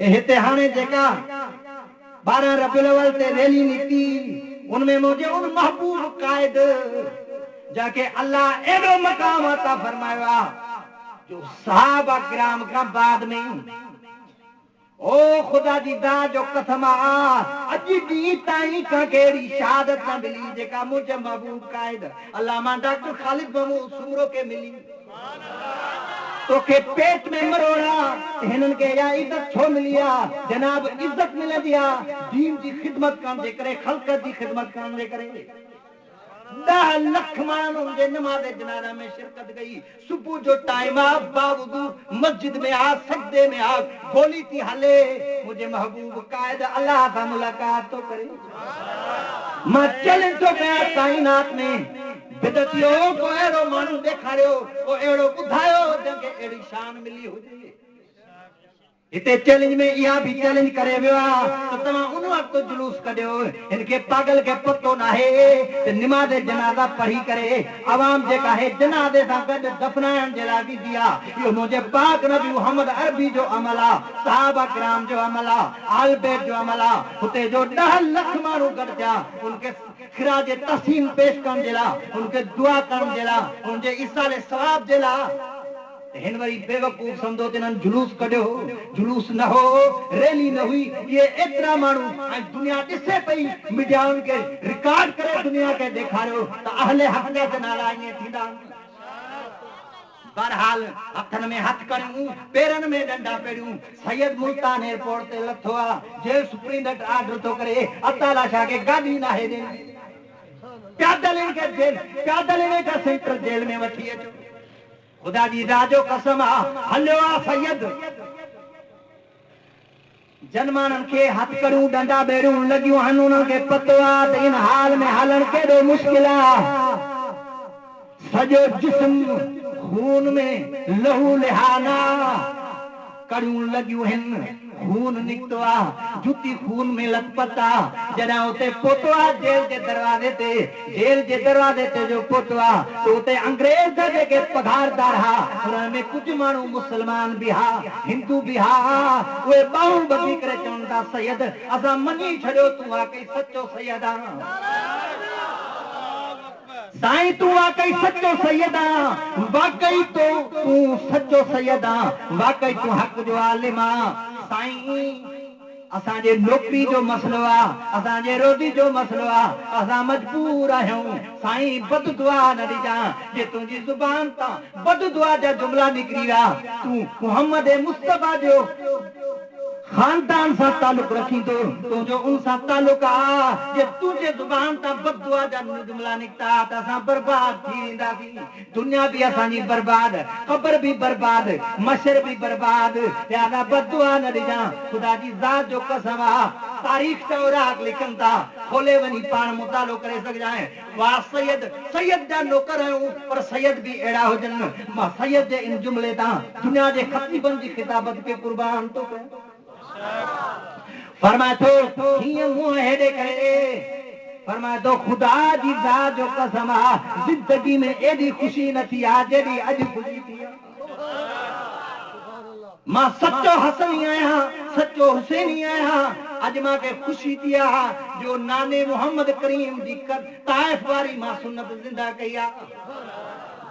हिते हाणे जेका 12 रबीउल अव्वल ते रैली निकती उनमें मुझे उन महबूब कायद जाके अल्लाह एडो मकाम अता फरमाया जो सहाबा किराम का बाद में ओ खुदा जी दा जो कसम अज दी ताई का केड़ी शहादत न मिली जेका मुझे महबूब कायद अल्लामा डॉक्टर खालिद महमूद सूरो के मिली तो के पेट में मरोड़ा हिनन के या इज्जत छो मिलिया जनाब इज्जत मिल दिया दीन की खिदमत कान जे करे खलकत की खिदमत कान जे करे 10 लाख माण्हू जे नमाज़ जनाजा में शिरकत गई सुबह जो टाइम आ बावजू मस्जिद में आ सजदे में आ गोली थी हले मुझे महबूब कायद अल्लाह सा मुलाकात तो करे मां चैलेंज तो कया कायनात में बिदतियो को एड़ो माण्हू ॾेखारियो को एड़ो ॿुधायो जंहिंखे एड़ी शान मिली हुजे इते चैलेंज में इहा भी चैलेंज करे वियो तो तमा उन वक्त जुलूस कढियो इनके पागल के पतो ना है ते नमाज़ जनाजा पढ़ी करे आवाम जेका है जनाजे सा गड दफनायण जे लागी दिया यो मुझे पाक नबी मोहम्मद अरबी जो अमला सहाबा किराम जो अमला आल बैत जो अमला हुते जो 10 लाख माण्हू गॾिया उनके खिराज तहसीन पेश करण जे ला उनके दुआ करण जे ला उनके इसाले सवाब जे ला हिन वरी बेवकूफ समझो तिन जुलूस कढियो जुलूस न हो रैली न हुई ये एतरा माण्हू दुनिया ॾिसे पई मीडिया उनके रिकॉर्ड करे दुनिया के ॾेखारियो त अहले हक़ जा नाला ईअं थींदा बहरहाल हथन में हथ करियूं पेरन में डंडा पेड़ियूं सैयद मुल्तान एयरपोर्ट ते लथो आ जेल सुप्रींटेंडेंट आर्डर तो करे अताला शाह के गाड़ी ना है दे पैदल इनके जेल पैदल इनके सेंट्रल जेल में वठी अचो खुदा जी राजो कसम हलियो आ सैयद जनमानन के हथ करूं डंडा बेड़ूं लगियूं हन उन्हनि के पतो आ त इन हाल में हलण केॾो मुश्किल आ सॼो जिस्म खून में लहू लिहाना कड़ियूं लगियूं हिन खून निकतो आ जुती खून में लथपथ आ जॾहिं उते पहुतो आ जेल जे दरवाजे ते जो पहुतो आ तो उते अंग्रेज जा जेके पघारदार हा उन में कुछ माण्हू मुसलमान भी हा हिंदू भी हा उहे ॿाहूं ॿधी करे चवनि था सैयद असां मञी छॾियो तूं वाकई सचो सैयद आ साईं तू वाकई सच्चो सैयद आ वाकई तो तू सच्चो सैयद आ वाकई तू हक जो आलिम आ साईं असांजे नौकरी जो मसलो आ असांजे रोटी जो मसलो आ असां मजबूर आहियूं साईं बद दुआ न ॾिजां जे तुंहिंजी ज़ुबान तां बद दुआ जा जुमला निकिरी विया तू मोहम्मद मुस्तफा जो खानदान सा ताल्लुक रखी तो तुझो उन सा ताल्लुक आ जे तुझे जुबान ता बददुआ जा जुमला निकता त असां बर्बाद थी वेंदासी दुनिया भी असांजी बर्बाद कब्र भी बर्बाद मशर भी बर्बाद यादा बददुआ न ॾिजां खुदा जी ज़ात जो कसम आ तारीख ते औराक लिखन था खोले वनी पान मुतालो करे सघजा वाह सैयद सैयद जा नौकर आहियूं पर सैयद भी अहिड़ा हुजन मां सैयद जे इन जुमले तां दुनिया जे खतीबन जी खिताबत के कुर्बान तो कयां फरमाए तो हीअं मुंहुं हेॾे करे फरमाए तो खुदा जी ज़ात जो कसम आ जिंदगी में एॾी ख़ुशी न थी आ जेॾी अॼु ख़ुशी थी मां सच्चो हसनी आहियां सच्चो हुसैनी आहियां अॼु मूंखे ख़ुशी थी आ जो नाने मोहम्मद करीम जी ताइफ वारी मां सुन्नत ज़िंदा कई आ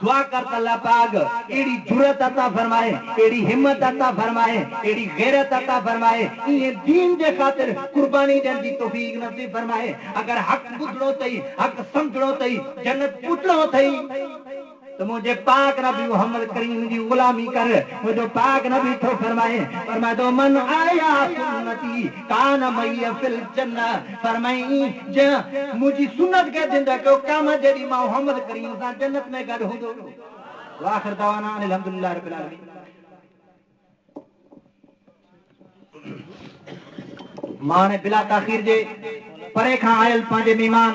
दुआ कर अल्लाह पाक एड़ी जुरत अता फरमाए एड़ी हिम्मत अता फरमाए एड़ी गैरत अता फरमाए ये दीन जे खातिर कुर्बानी देण जी तौफीक नसीब फरमाए अगर हक बुझणो तई हक समझणो तई जन्नत पुटणो तई तो मुझे पाक नबी मोहम्मद करीम की गुलामी कर मुझे पाक नबी तो फरमाए तो मन आया सुन्नती कान मैया फिल जन्नत फरमाई जे मुझी सुन्नत के जिंदा को काम जड़ी मोहम्मद करीम सा जन्नत में गड हुदो आखिर दवाना अल्हम्दुलिल्लाह रब्बिल आलमीन माने बिला ताखीर जे परे खां आयल पांजे मेहमान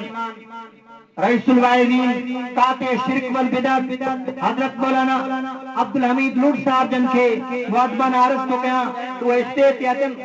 रईसुल वाइदीन काते शिरक वल बिदअत हजरत मौलाना अब्दुल हमीद लुट साहब जन के मुअद्दबन आरज़ तो कया तो स्टेज यातन